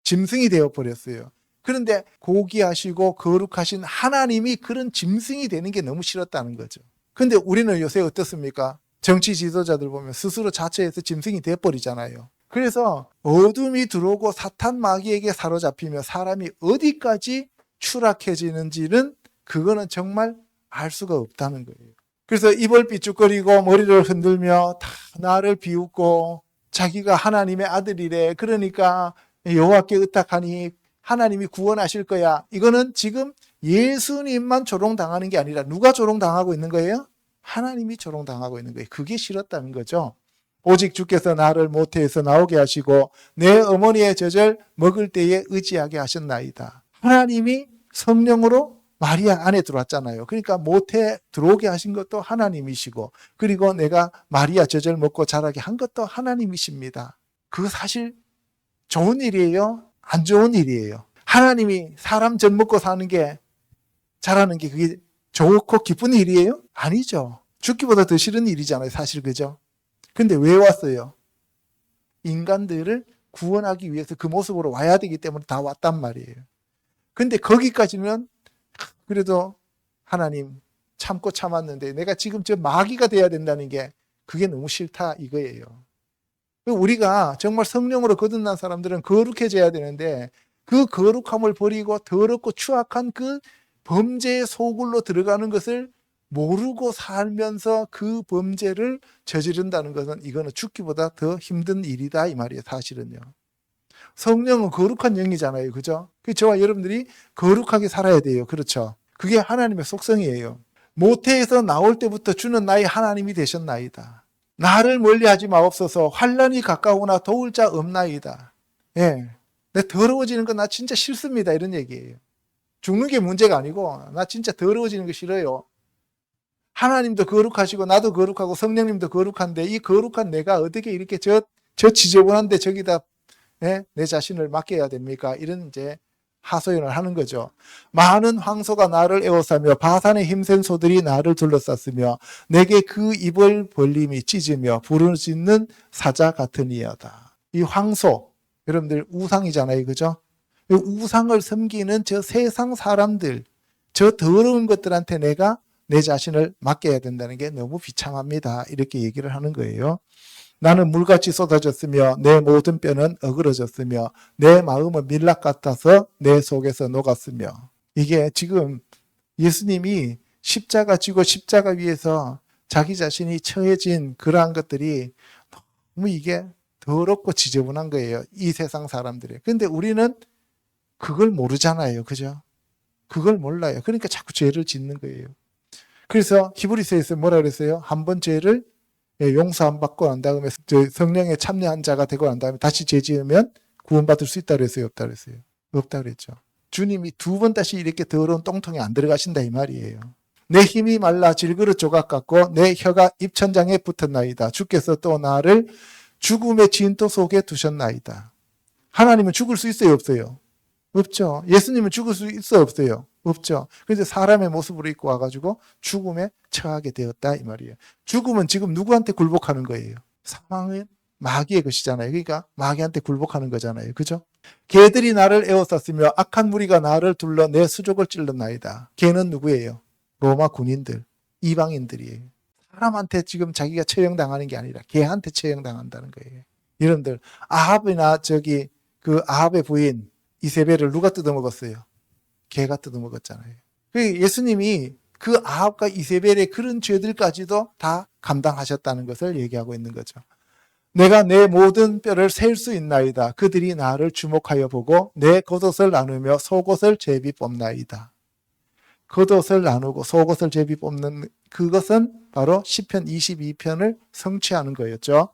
짐승이 되어버렸어요. 그런데 고귀하시고 거룩하신 하나님이 그런 짐승이 되는 게 너무 싫었다는 거죠. 근데 우리는 요새 어떻습니까? 정치 지도자들 보면 스스로 자처해서 짐승이 되어버리잖아요. 그래서 어둠이 들어오고 사탄 마귀에게 사로잡히며 사람이 어디까지 추락해지는지는 그거는 정말 알 수가 없다는 거예요. 그래서 입을 삐죽거리고 머리를 흔들며 다 나를 비웃고 자기가 하나님의 아들이래. 그러니까 여호와께 의탁하니 하나님이 구원하실 거야. 이거는 지금 예수님만 조롱당하는 게 아니라 누가 조롱당하고 있는 거예요? 하나님이 조롱당하고 있는 거예요. 그게 싫었다는 거죠. 오직 주께서 나를 모태에서 나오게 하시고 내 어머니의 젖을 먹을 때에 의지하게 하셨나이다. 하나님이 성령으로 마리아 안에 들어왔잖아요. 그러니까 모태 들어오게 하신 것도 하나님이시고 그리고 내가 마리아 젖을 먹고 자라게 한 것도 하나님이십니다. 그거 사실 좋은 일이에요? 안 좋은 일이에요? 하나님이 사람 젖 먹고 사는 게 자라는 게 그게 좋고 기쁜 일이에요? 아니죠. 죽기보다 더 싫은 일이잖아요. 사실 그죠? 근데 왜 왔어요? 인간들을 구원하기 위해서 그 모습으로 와야 되기 때문에 다 왔단 말이에요. 근데 거기까지는 그래도 하나님 참고 참았는데 내가 지금 저 마귀가 돼야 된다는 게 그게 너무 싫다 이거예요. 우리가 정말 성령으로 거듭난 사람들은 거룩해져야 되는데 그 거룩함을 버리고 더럽고 추악한 그 범죄의 소굴로 들어가는 것을 모르고 살면서 그 범죄를 저지른다는 것은 이거는 죽기보다 더 힘든 일이다 이 말이에요. 사실은요. 성령은 거룩한 영이잖아요. 그죠? 저와 여러분들이 거룩하게 살아야 돼요. 그렇죠? 그게 하나님의 속성이에요. 모태에서 나올 때부터 주는 나의 하나님이 되셨나이다. 나를 멀리하지 마옵소서. 환난이 가까우나 도울 자 없나이다. 예, 내 더러워지는 건 나 진짜 싫습니다. 이런 얘기예요. 죽는 게 문제가 아니고 나 진짜 더러워지는 거 싫어요. 하나님도 거룩하시고 나도 거룩하고 성령님도 거룩한데 이 거룩한 내가 어떻게 이렇게 저 지저분한데 저기다 내 자신을 맡겨야 됩니까? 이런 이제 하소연을 하는 거죠. 많은 황소가 나를 에워싸며 바산의 힘센 소들이 나를 둘러쌌으며 내게 그 입을 벌림이 찢으며 부르짖는 사자 같으니이다. 이 황소 여러분들 우상이잖아요. 그죠? 우상을 섬기는 저 세상 사람들 저 더러운 것들한테 내가 내 자신을 맡겨야 된다는 게 너무 비참합니다. 이렇게 얘기를 하는 거예요. 나는 물같이 쏟아졌으며 내 모든 뼈는 어그러졌으며 내 마음은 밀랍 같아서 내 속에서 녹았으며 이게 지금 예수님이 십자가 지고 십자가 위에서 자기 자신이 처해진 그러한 것들이 너무 이게 더럽고 지저분한 거예요. 이 세상 사람들이. 근데 우리는 그걸 모르잖아요. 그죠? 그걸 몰라요. 그러니까 자꾸 죄를 짓는 거예요. 그래서 히브리서에서 뭐라 그랬어요? 한 번 죄를 용서 안 받고 난 다음에 성령에 참여한 자가 되고 난 다음에 다시 죄 지으면 구원받을 수 있다 그랬어요? 없다 그랬어요? 없다 그랬죠. 주님이 두 번 다시 이렇게 더러운 똥통에 안 들어가신다 이 말이에요. 내 힘이 말라 질그릇 조각 같고 내 혀가 입천장에 붙었나이다. 주께서 또 나를 죽음의 진토 속에 두셨나이다. 하나님은 죽을 수 있어요? 없어요? 없죠. 예수님은 죽을 수 있어요? 없어요? 없죠. 그래서 사람의 모습으로 입고 와가지고 죽음에 처하게 되었다 이 말이에요. 죽음은 지금 누구한테 굴복하는 거예요? 사망은 마귀의 것이잖아요. 그러니까 마귀한테 굴복하는 거잖아요. 그죠? 개들이 나를 에워쌌으며 악한 무리가 나를 둘러 내 수족을 찔렀나이다. 개는 누구예요? 로마 군인들, 이방인들이에요. 사람한테 지금 자기가 처형당하는 게 아니라 개한테 처형당한다는 거예요. 여러분들 아합이나 그 아합의 부인 이세벨을 누가 뜯어먹었어요? 개가 뜯어먹었잖아요. 예수님이 그 아합과 이세벨의 그런 죄들까지도 다 감당하셨다는 것을 얘기하고 있는 거죠. 내가 내 모든 뼈를 셀 수 있나이다. 그들이 나를 주목하여 보고 내 겉옷을 나누며 속옷을 제비 뽑나이다. 겉옷을 나누고 속옷을 제비 뽑는 그것은 바로 시편 22편을 성취하는 거였죠.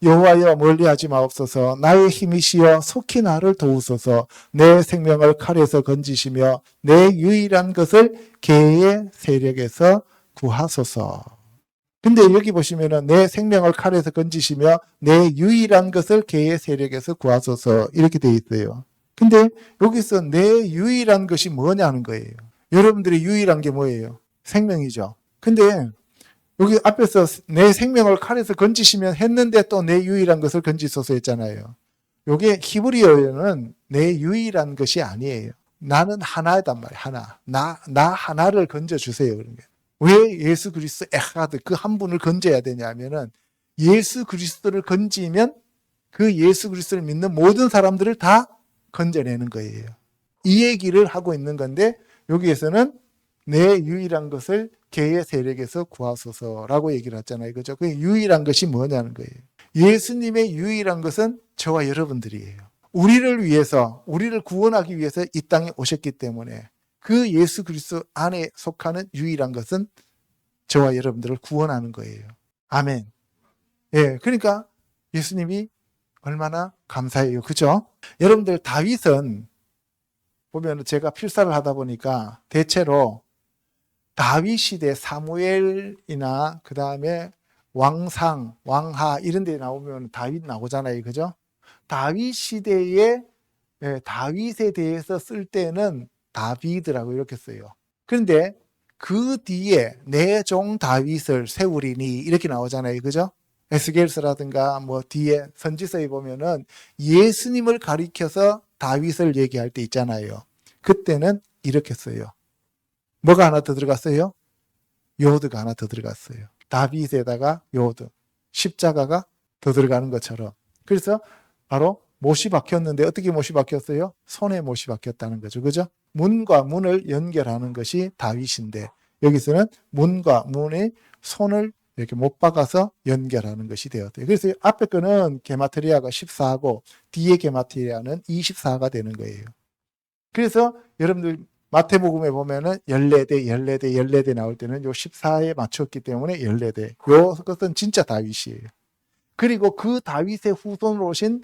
여호와여 멀리하지 마옵소서. 나의 힘이시여 속히 나를 도우소서. 내 생명을 칼에서 건지시며 내 유일한 것을 개의 세력에서 구하소서. 근데 여기 보시면은 내 생명을 칼에서 건지시며 내 유일한 것을 개의 세력에서 구하소서 이렇게 돼 있어요. 근데 여기서 내 유일한 것이 뭐냐는 거예요. 여러분들이 유일한 게 뭐예요? 생명이죠. 근데 여기 앞에서 내 생명을 칼에서 건지시면 했는데 또 내 유일한 것을 건지소서 했잖아요. 이게 히브리어에는 내 유일한 것이 아니에요. 나는 하나단 말이에요. 하나. 나 하나를 건져주세요. 그런 거예요. 왜 예수 그리스도 에하드 그 한 분을 건져야 되냐면은 예수 그리스도를 건지면 그 예수 그리스도를 믿는 모든 사람들을 다 건져내는 거예요. 이 얘기를 하고 있는 건데 여기에서는 내 유일한 것을 개의 세력에서 구하소서라고 얘기를 했잖아요. 그죠? 그 유일한 것이 뭐냐는 거예요. 예수님의 유일한 것은 저와 여러분들이에요. 우리를 위해서, 우리를 구원하기 위해서 이 땅에 오셨기 때문에 그 예수 그리스도 안에 속하는 유일한 것은 저와 여러분들을 구원하는 거예요. 아멘. 예, 그러니까 예수님이 얼마나 감사해요. 그죠? 여러분들 다윗은 보면 제가 필사를 하다 보니까 대체로 다윗 시대 사무엘이나 그 다음에 왕상, 왕하 이런 데 나오면 다윗 나오잖아요. 그죠? 다윗 시대에 다윗에 대해서 쓸 때는 다비드라고 이렇게 써요. 그런데 그 뒤에 내 종 다윗을 세우리니 이렇게 나오잖아요. 그죠? 에스겔서라든가 뭐 뒤에 선지서에 보면은 예수님을 가리켜서 다윗을 얘기할 때 있잖아요. 그때는 이렇게 써요. 뭐가 하나 더 들어갔어요? 요드가 하나 더 들어갔어요. 다윗에다가 요드, 십자가가 더 들어가는 것처럼. 그래서 바로 못이 박혔는데 어떻게 못이 박혔어요? 손에 못이 박혔다는 거죠. 그죠? 문과 문을 연결하는 것이 다윗인데 여기서는 문과 문의 손을 이렇게 못 박아서 연결하는 것이 되었대요. 그래서 앞에 거는 게마트리아가 14고 뒤에 게마트리아는 24가 되는 거예요. 그래서 여러분들 마태복음에 보면은 14대 나올 때는 요 14에 맞췄기 때문에 14대. 요것은 진짜 다윗이에요. 그리고 그 다윗의 후손으로 오신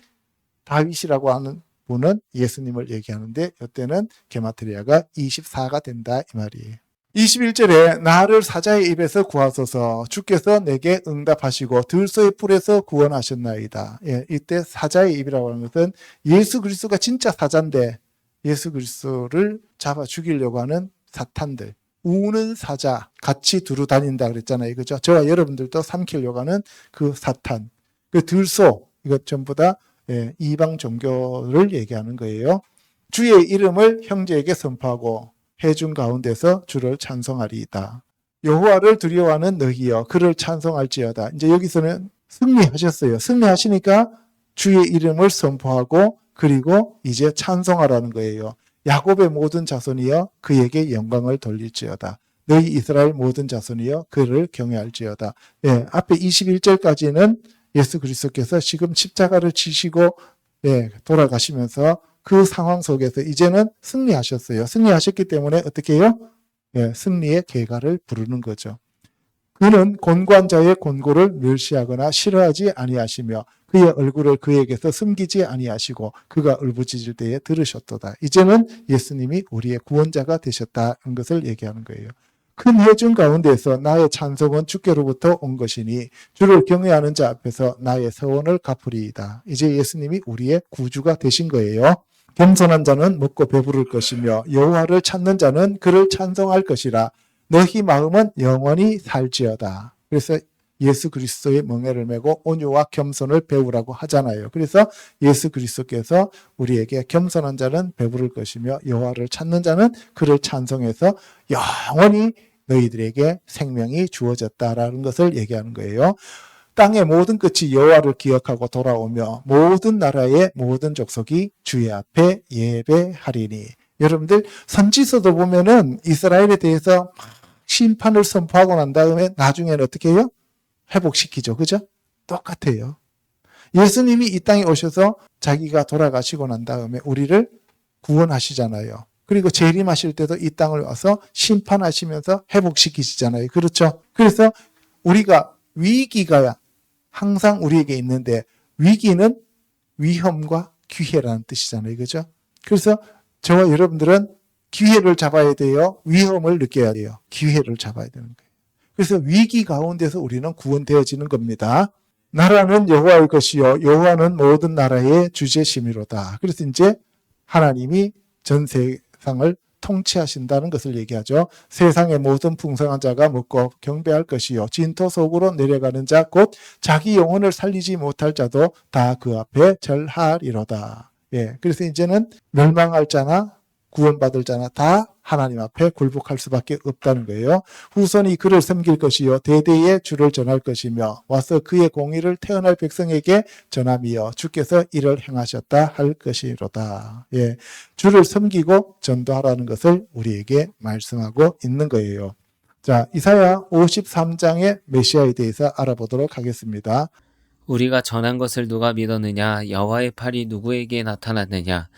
다윗이라고 하는 분은 예수님을 얘기하는데 이때는 게마트리아가 24가 된다 이 말이에요. 21절에 나를 사자의 입에서 구하소서 주께서 내게 응답하시고 들소의 풀에서 구원하셨나이다. 예, 이때 사자의 입이라고 하는 것은 예수 그리스도가 진짜 사자인데 예수 그리스도를 잡아 죽이려고 하는 사탄들, 우는 사자 같이 두루 다닌다 그랬잖아요. 그죠? 저와 여러분들도 삼키려고 하는 그 사탄, 그 들소 이것 전부 다 이방 종교를 얘기하는 거예요. 주의 이름을 형제에게 선포하고 회중 가운데서 주를 찬송하리이다. 여호와를 두려워하는 너희여 그를 찬송할지어다. 이제 여기서는 승리하셨어요. 승리하시니까 주의 이름을 선포하고 그리고 이제 찬송하라는 거예요. 야곱의 모든 자손이여 그에게 영광을 돌릴지어다. 너희 이스라엘 모든 자손이여 그를 경외할지어다. 예, 앞에 21절까지는 예수 그리스도께서 지금 십자가를 지시고 돌아가시면서 그 상황 속에서 이제는 승리하셨어요. 승리하셨기 때문에 어떻게 해요? 승리의 계가를 부르는 거죠. 그는 곤고한 자의 곤고를 멸시하거나 싫어하지 아니하시며 그의 얼굴을 그에게서 숨기지 아니하시고 그가 울부짖을 때에 들으셨도다. 이제는 예수님이 우리의 구원자가 되셨다는 것을 얘기하는 거예요. 큰 회중 가운데서 나의 찬송은 주께로부터 온 것이니 주를 경외하는 자 앞에서 나의 서원을 갚으리이다. 이제 예수님이 우리의 구주가 되신 거예요. 겸손한 자는 먹고 배부를 것이며 여호와를 찾는 자는 그를 찬송할 것이라. 너희 마음은 영원히 살지어다. 그래서 예수 그리스도의 멍에를 메고 온유와 겸손을 배우라고 하잖아요. 그래서 예수 그리스도께서 우리에게 겸손한 자는 배부를 것이며 여호와를 찾는 자는 그를 찬송해서 영원히 너희들에게 생명이 주어졌다라는 것을 얘기하는 거예요. 땅의 모든 끝이 여호와를 기억하고 돌아오며 모든 나라의 모든 족속이 주의 앞에 예배하리니. 여러분들 선지서도 보면은 이스라엘에 대해서 심판을 선포하고 난 다음에 나중에는 어떻게 해요? 회복시키죠. 그죠? 똑같아요. 예수님이 이 땅에 오셔서 자기가 돌아가시고 난 다음에 우리를 구원하시잖아요. 그리고 재림하실 때도 이 땅을 와서 심판하시면서 회복시키시잖아요. 그렇죠? 그래서 우리가 위기가 항상 우리에게 있는데 위기는 위험과 기회라는 뜻이잖아요. 그죠? 그래서 저와 여러분들은 기회를 잡아야 돼요. 위험을 느껴야 돼요. 기회를 잡아야 되는 거예요. 그래서 위기 가운데서 우리는 구원되어지는 겁니다. 나라는 여호와의 것이요 여호와는 모든 나라의 주제심이로다. 그래서 이제 하나님이 전 세상을 통치하신다는 것을 얘기하죠. 세상의 모든 풍성한 자가 먹고 경배할 것이요 진토 속으로 내려가는 자 곧 자기 영혼을 살리지 못할 자도 다 그 앞에 절하리로다. 그래서 이제는 멸망할 자나 구원받을 자나 다 하나님 앞에 굴복할 수밖에 없다는 거예요. 후손이 그를 섬길 것이요 대대에 주를 전할 것이며 와서 그의 공의를 태어날 백성에게 전함이여 주께서 이를 행하셨다 할 것이로다. 주를 섬기고 전도하라는 것을 우리에게 말씀하고 있는 거예요. 자, 이사야 53장의 메시아에 대해서 알아보도록 하겠습니다. 우리가 전한 것을 누가 믿었느냐? 여호와의 팔이 누구에게 나타났느냐?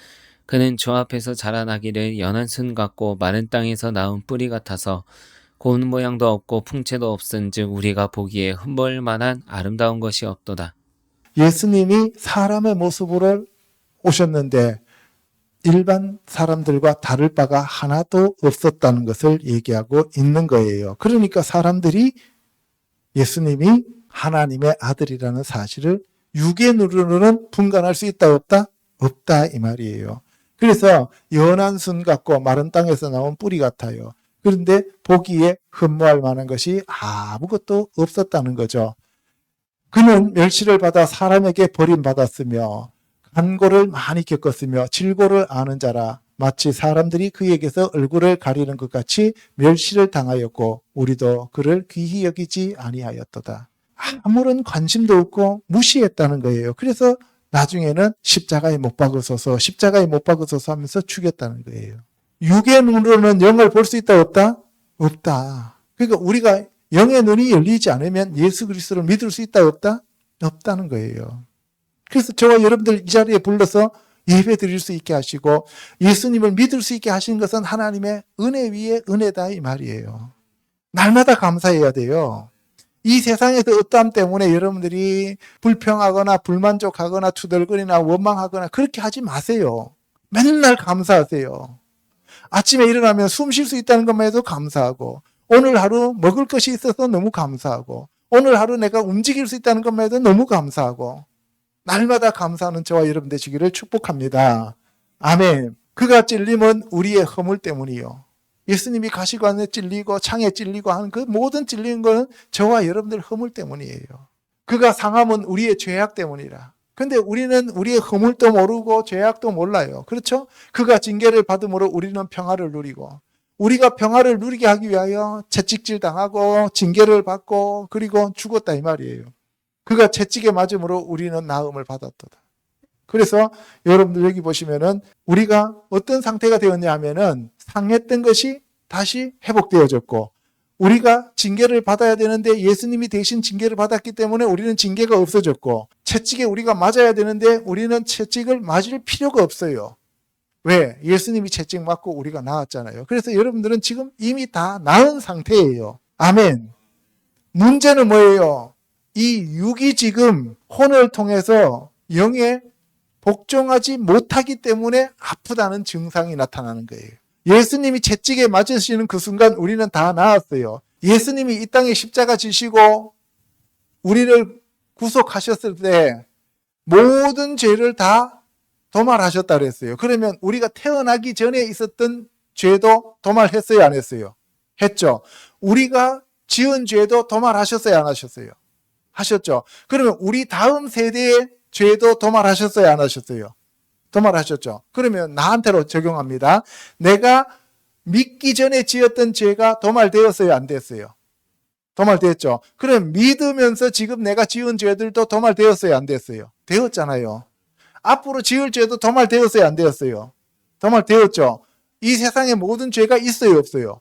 그는 주 앞에서 자라나기를 연한 순 같고 마른 땅에서 나온 뿌리 같아서 고운 모양도 없고 풍채도 없은즉 우리가 보기에 흠볼 만한 아름다운 것이 없도다. 예수님이 사람의 모습으로 오셨는데 일반 사람들과 다를 바가 하나도 없었다는 것을 얘기하고 있는 거예요. 그러니까 사람들이 예수님이 하나님의 아들이라는 사실을 육의 눈으로는 분간할 수 있다 없다? 없다 이 말이에요. 그래서 연한 순 같고 마른 땅에서 나온 뿌리 같아요. 그런데 보기에 흠모할 만한 것이 아무것도 없었다는 거죠. 그는 멸시를 받아 사람에게 버림받았으며 간고를 많이 겪었으며 질고를 아는 자라 마치 사람들이 그에게서 얼굴을 가리는 것 같이 멸시를 당하였고 우리도 그를 귀히 여기지 아니하였도다. 아무런 관심도 없고 무시했다는 거예요. 그래서 나중에는 십자가에 못 박으소서 하면서 죽였다는 거예요. 육의 눈으로는 영을 볼 수 있다 없다? 없다. 그러니까 우리가 영의 눈이 열리지 않으면 예수 그리스도를 믿을 수 있다 없다? 없다는 거예요. 그래서 저와 여러분들 이 자리에 불러서 예배 드릴 수 있게 하시고 예수님을 믿을 수 있게 하신 것은 하나님의 은혜 위에 은혜다 이 말이에요. 날마다 감사해야 돼요. 이 세상에서 어떠함 때문에 여러분들이 불평하거나 불만족하거나 투덜거리나 원망하거나 그렇게 하지 마세요. 맨날 감사하세요. 아침에 일어나면 숨 쉴 수 있다는 것만 해도 감사하고 오늘 하루 먹을 것이 있어서 너무 감사하고 오늘 하루 내가 움직일 수 있다는 것만 해도 너무 감사하고 날마다 감사하는 저와 여러분 되시기를 축복합니다. 아멘. 그가 찔림은 우리의 허물 때문이요. 예수님이 가시관에 찔리고 창에 찔리고 하는 그 모든 찔리는 것은 저와 여러분들 허물 때문이에요. 그가 상함은 우리의 죄악 때문이라. 근데 우리는 우리의 허물도 모르고 죄악도 몰라요. 그렇죠? 그가 징계를 받음으로 우리는 평화를 누리고 우리가 평화를 누리게 하기 위하여 채찍질 당하고 징계를 받고 그리고 죽었다 이 말이에요. 그가 채찍에 맞음으로 우리는 나음을 받았도다. 그래서 여러분들 여기 보시면은 우리가 어떤 상태가 되었냐 하면은 상했던 것이 다시 회복되어졌고 우리가 징계를 받아야 되는데 예수님이 대신 징계를 받았기 때문에 우리는 징계가 없어졌고, 채찍에 우리가 맞아야 되는데 우리는 채찍을 맞을 필요가 없어요. 왜? 예수님이 채찍 맞고 우리가 나았잖아요. 그래서 여러분들은 지금 이미 다 나은 상태예요. 아멘. 문제는 뭐예요? 이 육이 지금 혼을 통해서 영에 복종하지 못하기 때문에 아프다는 증상이 나타나는 거예요. 예수님이 채찍에 맞으시는 그 순간 우리는 다 나았어요. 예수님이 이 땅에 십자가 지시고 우리를 구속하셨을 때 모든 죄를 다 도말하셨다 그랬어요. 그러면 우리가 태어나기 전에 있었던 죄도 도말했어요, 안 했어요? 했죠. 우리가 지은 죄도 도말하셨어요, 안 하셨어요? 하셨죠. 그러면 우리 다음 세대의 죄도 도말하셨어요, 안 하셨어요? 도말하셨죠. 그러면 나한테로 적용합니다. 내가 믿기 전에 지었던 죄가 도말되었어요, 안 됐어요? 도말되었죠. 그럼 믿으면서 지금 내가 지은 죄들도 도말되었어요, 안 됐어요? 되었잖아요. 앞으로 지을 죄도 도말되었어요, 안 되었어요? 도말되었죠. 이 세상에 모든 죄가 있어요, 없어요?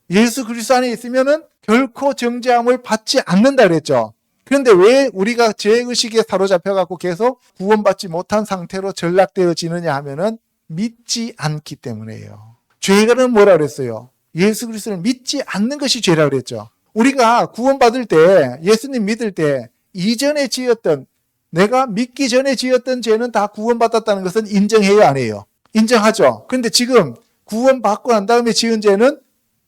예수 그리스도 안에 있으면은 결코 정죄함을 받지 않는다 그랬죠. 그런데 왜 우리가 죄의식에 사로잡혀갖고 계속 구원받지 못한 상태로 전락되어지느냐 하면은 믿지 않기 때문에요. 죄는 뭐라 그랬어요? 예수 그리스도를 믿지 않는 것이 죄라 그랬죠. 우리가 구원받을 때, 예수님 믿을 때 이전에 지었던, 내가 믿기 전에 지었던 죄는 다 구원받았다는 것은 인정해요, 안 해요? 인정하죠. 그런데 지금 구원받고 난 다음에 지은 죄는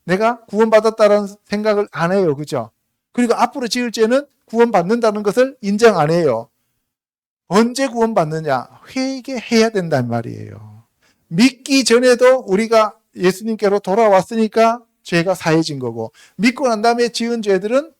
내가 구원받았다는 생각을 안 해요, 그죠? 그리고 앞으로 지을 죄는 구원받는다는 것을 인정 안 해요. 언제 구원받느냐? 회개해야 된단 말이에요. 믿기 전에도 우리가 예수님께로 돌아왔으니까 죄가 사해진 거고, 믿고 난 다음에 지은 죄들은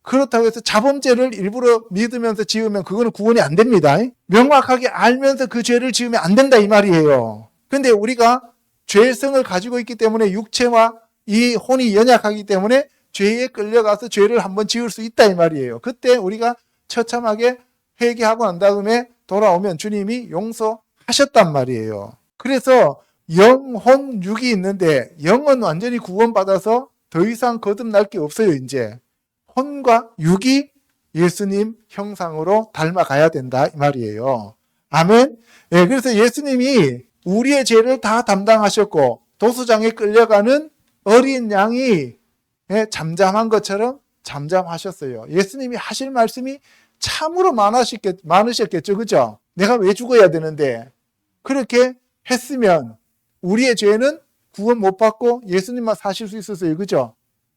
그렇다고 해서 자범죄를 일부러 믿으면서 지으면 그거는 구원이 안 됩니다. 명확하게 알면서 그 죄를 지으면 안 된다 이 말이에요. 근데 우리가 죄성을 가지고 있기 때문에 육체와 이 혼이 연약하기 때문에 죄에 끌려가서 죄를 한번 지을 수 있다 이 말이에요. 그때 우리가 처참하게 회개하고 난 다음에 돌아오면 주님이 용서하셨단 말이에요. 그래서 영혼 육이 있는데 영은 완전히 구원받아서 더 이상 거듭날 게 없어요. 이제 혼과 육이 예수님 형상으로 닮아가야 된다 이 말이에요. 아멘. 예, 그래서 예수님이 우리의 죄를 다 담당하셨고 도수장에 끌려가는 어린 양이 잠잠한 것처럼 잠잠하셨어요. 예수님이 하실 말씀이 참으로 많으셨겠죠. 그죠? 내가 왜 죽어야 되는데 그렇게 했으면 우리의 죄는 구원 못 받고 예수님만 사실 수 있었어요. 그죠?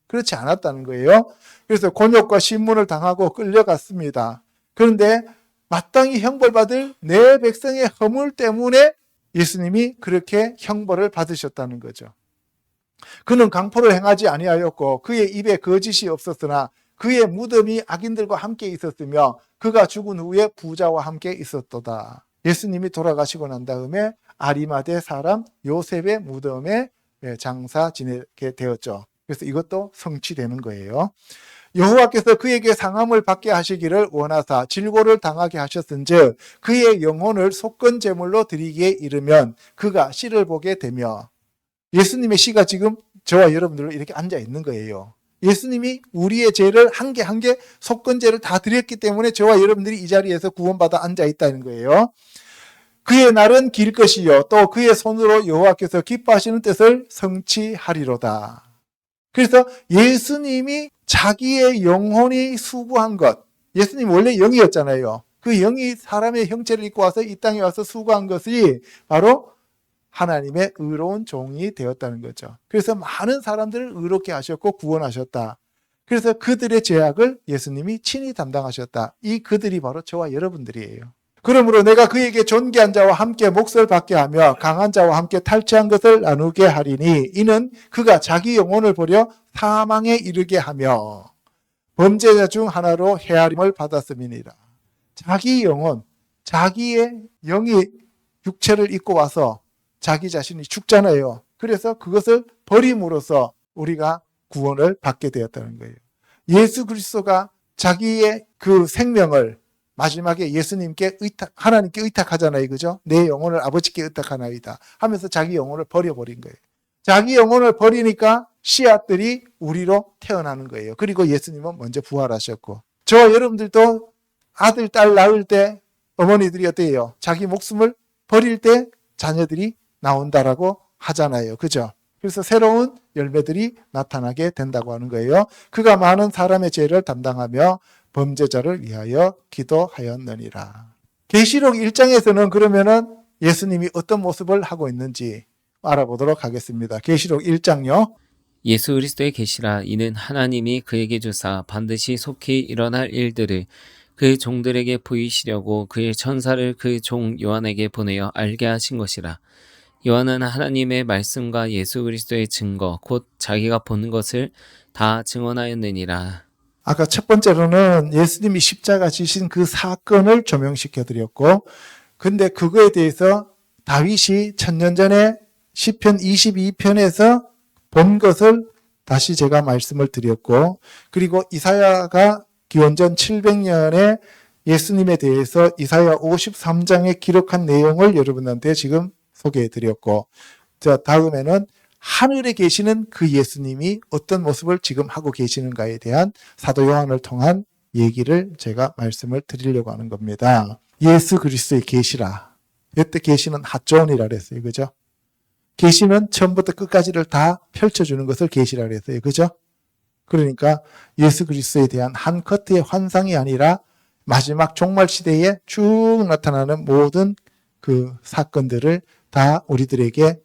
그렇지 않았다는 거예요. 그래서 곤욕과 신문을 당하고 끌려갔습니다. 그런데 마땅히 형벌받을 내 백성의 허물 때문에 예수님이 그렇게 형벌을 받으셨다는 거죠. 그는 강포를 행하지 아니하였고 그의 입에 거짓이 없었으나 그의 무덤이 악인들과 함께 있었으며 그가 죽은 후에 부자와 함께 있었도다. 예수님이 돌아가시고 난 다음에 아리마대 사람 요셉의 무덤에 장사 지내게 되었죠. 그래서 이것도 성취되는 거예요. 여호와께서 그에게 상함을 받게 하시기를 원하사 질고를 당하게 하셨은즉 그의 영혼을 속건 제물로 드리기에 이르면 그가 씨를 보게 되며, 예수님의 씨가 지금 저와 여러분들로 이렇게 앉아 있는 거예요. 예수님이 우리의 죄를 한 개 한 개 속건제를 다 드렸기 때문에 저와 여러분들이 이 자리에서 구원받아 앉아 있다는 거예요. 그의 날은 길 것이요 또 그의 손으로 여호와께서 기뻐하시는 뜻을 성취하리로다. 그래서 예수님이 자기의 영혼이 수고한 것, 예수님 원래 영이었잖아요. 그 영이 사람의 형체를 입고 와서 이 땅에 와서 수고한 것이 바로 하나님의 의로운 종이 되었다는 거죠. 그래서 많은 사람들을 의롭게 하셨고 구원하셨다. 그래서 그들의 죄악을 예수님이 친히 담당하셨다. 이 그들이 바로 저와 여러분들이에요. 그러므로 내가 그에게 존귀한 자와 함께 몫을 받게 하며 강한 자와 함께 탈취한 것을 나누게 하리니 이는 그가 자기 영혼을 버려 사망에 이르게 하며 범죄자 중 하나로 헤아림을 받았음이니라. 자기 영혼, 자기의 영이 육체를 입고 와서 자기 자신이 죽잖아요. 그래서 그것을 버림으로써 우리가 구원을 받게 되었다는 거예요. 예수 그리스도가 자기의 그 생명을 마지막에 예수님께 하나님께 의탁하잖아요. 그죠? 내 영혼을 아버지께 의탁하나이다 하면서 자기 영혼을 버려버린 거예요. 자기 영혼을 버리니까 씨앗들이 우리로 태어나는 거예요. 그리고 예수님은 먼저 부활하셨고, 저와 여러분들도 아들, 딸 낳을 때 어머니들이 어때요? 자기 목숨을 버릴 때 자녀들이 나온다라고 하잖아요. 그죠? 그래서 새로운 열매들이 나타나게 된다고 하는 거예요. 그가 많은 사람의 죄를 담당하며 범죄자를 위하여 기도하였느니라. 계시록 1장에서는 그러면은 예수님이 어떤 모습을 하고 있는지 알아보도록 하겠습니다. 계시록 1장요. 예수 그리스도의 계시라. 이는 하나님이 그에게 주사 반드시 속히 일어날 일들을 그 종들에게 보이시려고 그의 천사를 그 종 요한에게 보내어 알게 하신 것이라. 요한은 하나님의 말씀과 예수 그리스도의 증거 곧 자기가 보는 것을 다 증언하였느니라. 아까 첫 번째로는 예수님이 십자가 지신 그 사건을 조명시켜 드렸고, 근데 그거에 대해서 다윗이 천년 전에 시편 22편에서 본 것을 다시 제가 말씀을 드렸고, 그리고 이사야가 기원전 700년에 예수님에 대해서 이사야 53장에 기록한 내용을 여러분한테 지금 소개해 드렸고, 자, 다음에는 하늘에 계시는 그 예수님이 어떤 모습을 지금 하고 계시는가에 대한 사도 요한을 통한 얘기를 제가 말씀을 드리려고 하는 겁니다. 예수 그리스도의 계시라. 이때 계시는 핫존이라 그랬어요. 그죠? 계시는 처음부터 끝까지를 다 펼쳐주는 것을 계시라 그랬어요. 그죠? 그러니까 예수 그리스도에 대한 한 커트의 환상이 아니라 마지막 종말 시대에 쭉 나타나는 모든 그 사건들을 다 우리들에게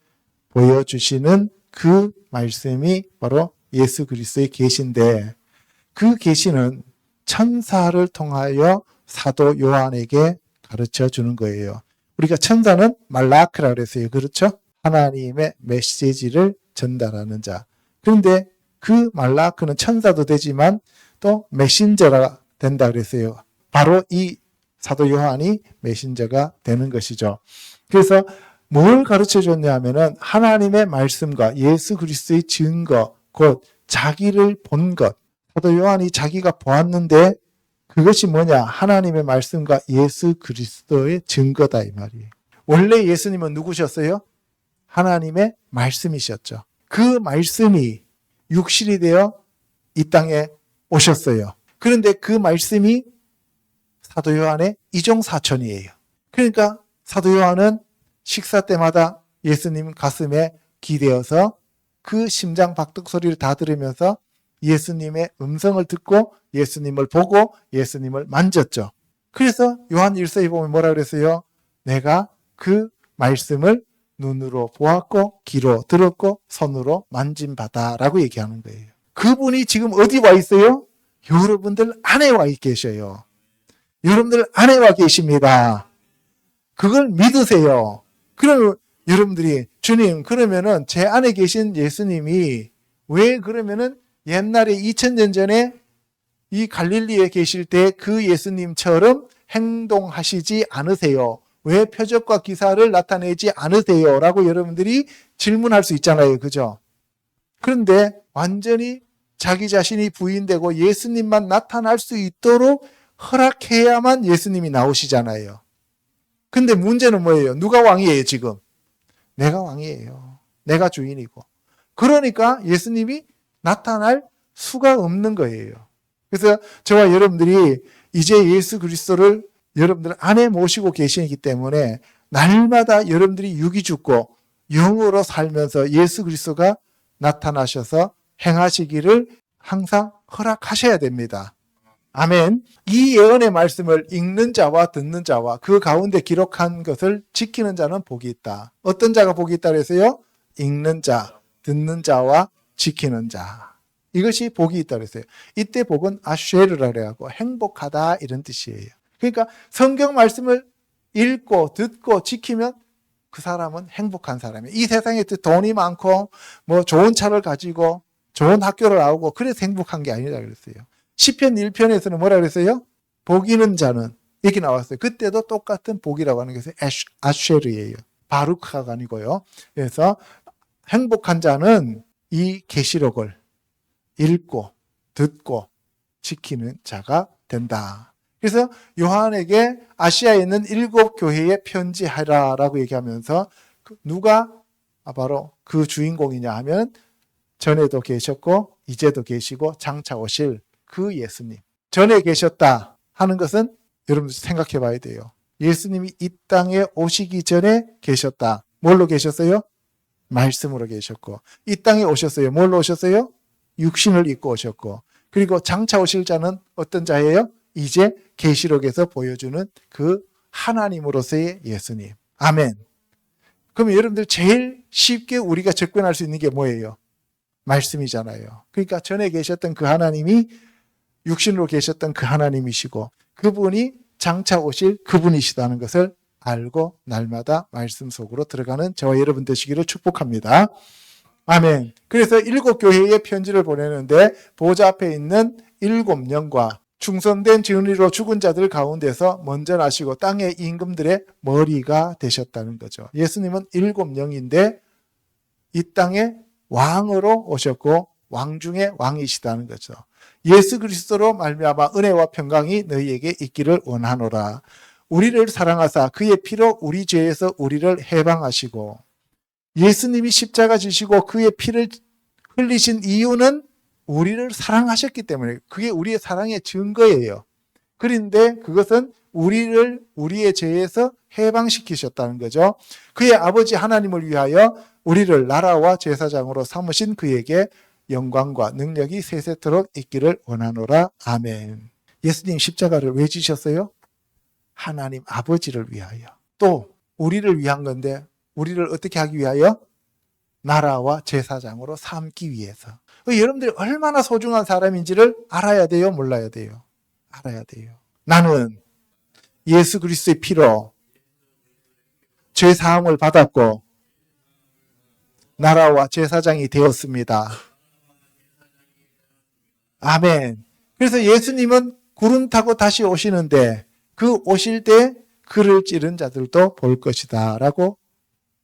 보여주시는 그 말씀이 바로 예수 그리스도의 계시인데, 그 계시는 천사를 통하여 사도 요한에게 가르쳐 주는 거예요. 우리가 천사는 말라크라 그랬어요. 그렇죠? 하나님의 메시지를 전달하는 자. 그런데 그 말라크는 천사도 되지만 또 메신저가 된다 그랬어요. 바로 이 사도 요한이 메신저가 되는 것이죠. 그래서 뭘 가르쳐 줬냐 하면은 하나님의 말씀과 예수 그리스도의 증거, 곧 자기를 본 것. 사도 요한이 자기가 보았는데 그것이 뭐냐? 하나님의 말씀과 예수 그리스도의 증거다 이 말이에요. 원래 예수님은 누구셨어요? 하나님의 말씀이셨죠. 그 말씀이 육신이 되어 이 땅에 오셨어요. 그런데 그 말씀이 사도 요한의 이종사촌이에요. 그러니까 사도 요한은 식사 때마다 예수님 가슴에 기대어서 그 심장 박동 소리를 다 들으면서 예수님의 음성을 듣고 예수님을 보고 예수님을 만졌죠. 그래서 요한 1서에 보면 뭐라 그랬어요? 내가 그 말씀을 눈으로 보았고 귀로 들었고 손으로 만진바다라고 얘기하는 거예요. 그분이 지금 어디 와 있어요? 여러분들 안에 와 계셔요. 여러분들 안에 와 계십니다. 그걸 믿으세요. 그럼 여러분들이 주님, 그러면은 제 안에 계신 예수님이 왜 그러면은 옛날에 2000년 전에 이 갈릴리에 계실 때 그 예수님처럼 행동하시지 않으세요? 왜 표적과 기사를 나타내지 않으세요? 라고 여러분들이 질문할 수 있잖아요. 그죠? 그런데 완전히 자기 자신이 부인되고 예수님만 나타날 수 있도록 허락해야만 예수님이 나오시잖아요. 근데 문제는 뭐예요? 누가 왕이에요, 지금? 내가 왕이에요. 내가 주인이고. 그러니까 예수님이 나타날 수가 없는 거예요. 그래서 저와 여러분들이 이제 예수 그리스도를 여러분들 안에 모시고 계시기 때문에 날마다 여러분들이 육이 죽고 영으로 살면서 예수 그리스도가 나타나셔서 행하시기를 항상 허락하셔야 됩니다. 아멘. 이 예언의 말씀을 읽는 자와 듣는 자와 그 가운데 기록한 것을 지키는 자는 복이 있다. 어떤 자가 복이 있다 그랬어요? 읽는 자, 듣는 자와 지키는 자. 이것이 복이 있다 그랬어요. 이때 복은 아쉐르라 그래갖고 행복하다 이런 뜻이에요. 그러니까 성경 말씀을 읽고 듣고 지키면 그 사람은 행복한 사람이에요. 이 세상에 돈이 많고 뭐 좋은 차를 가지고 좋은 학교를 나오고 그래서 행복한 게 아니다 그랬어요. 시편 1편에서는 뭐라 그랬어요? 복 있는 자는 이렇게 나왔어요. 그때도 똑같은 복이라고 하는 것이 아쉐르예요. 바루크가 아니고요. 그래서 행복한 자는 이 계시록을 읽고 듣고 지키는 자가 된다. 그래서 요한에게 아시아에 있는 7 교회에 편지하라라고 얘기하면서 누가 바로 그 주인공이냐 하면 전에도 계셨고 이제도 계시고 장차 오실 그 예수님. 전에 계셨다 하는 것은 여러분 생각해 봐야 돼요. 예수님이 이 땅에 오시기 전에 계셨다. 뭘로 계셨어요? 말씀으로 계셨고, 이 땅에 오셨어요. 뭘로 오셨어요? 육신을 입고 오셨고, 그리고 장차 오실 자는 어떤 자예요? 이제 계시록에서 보여주는 그 하나님으로서의 예수님. 아멘. 그러면 여러분들 제일 쉽게 우리가 접근할 수 있는 게 뭐예요? 말씀이잖아요. 그러니까 전에 계셨던 그 하나님이 육신으로 계셨던 그 하나님이시고, 그분이 장차 오실 그분이시다는 것을 알고 날마다 말씀 속으로 들어가는 저와 여러분 되시기를 축복합니다. 아멘. 그래서 7교회에 편지를 보내는데 보좌 앞에 있는 7영과 충성된 진리로 죽은 자들 가운데서 먼저 나시고 땅의 임금들의 머리가 되셨다는 거죠. 예수님은 7영인데 이 땅에 왕으로 오셨고 왕 중에 왕이시다는 거죠. 예수 그리스도로 말미암아 은혜와 평강이 너희에게 있기를 원하노라. 우리를 사랑하사 그의 피로 우리 죄에서 우리를 해방하시고, 예수님이 십자가 지시고 그의 피를 흘리신 이유는 우리를 사랑하셨기 때문에, 그게 우리의 사랑의 증거예요. 그런데 그것은 우리의 죄에서 해방시키셨다는 거죠. 그의 아버지 하나님을 위하여 우리를 나라와 제사장으로 삼으신 그에게 영광과 능력이 세세토록 있기를 원하노라. 아멘. 예수님 십자가를 왜 지셨어요? 하나님 아버지를 위하여. 또 우리를 위한 건데 우리를 어떻게 하기 위하여? 나라와 제사장으로 삼기 위해서. 여러분들이 얼마나 소중한 사람인지를 알아야 돼요? 몰라야 돼요? 알아야 돼요. 나는 예수 그리스도의 피로 죄 사함을 받았고 나라와 제사장이 되었습니다. 아멘. 그래서 예수님은 구름 타고 다시 오시는데 그 오실 때 그를 찌른 자들도 볼 것이다 라고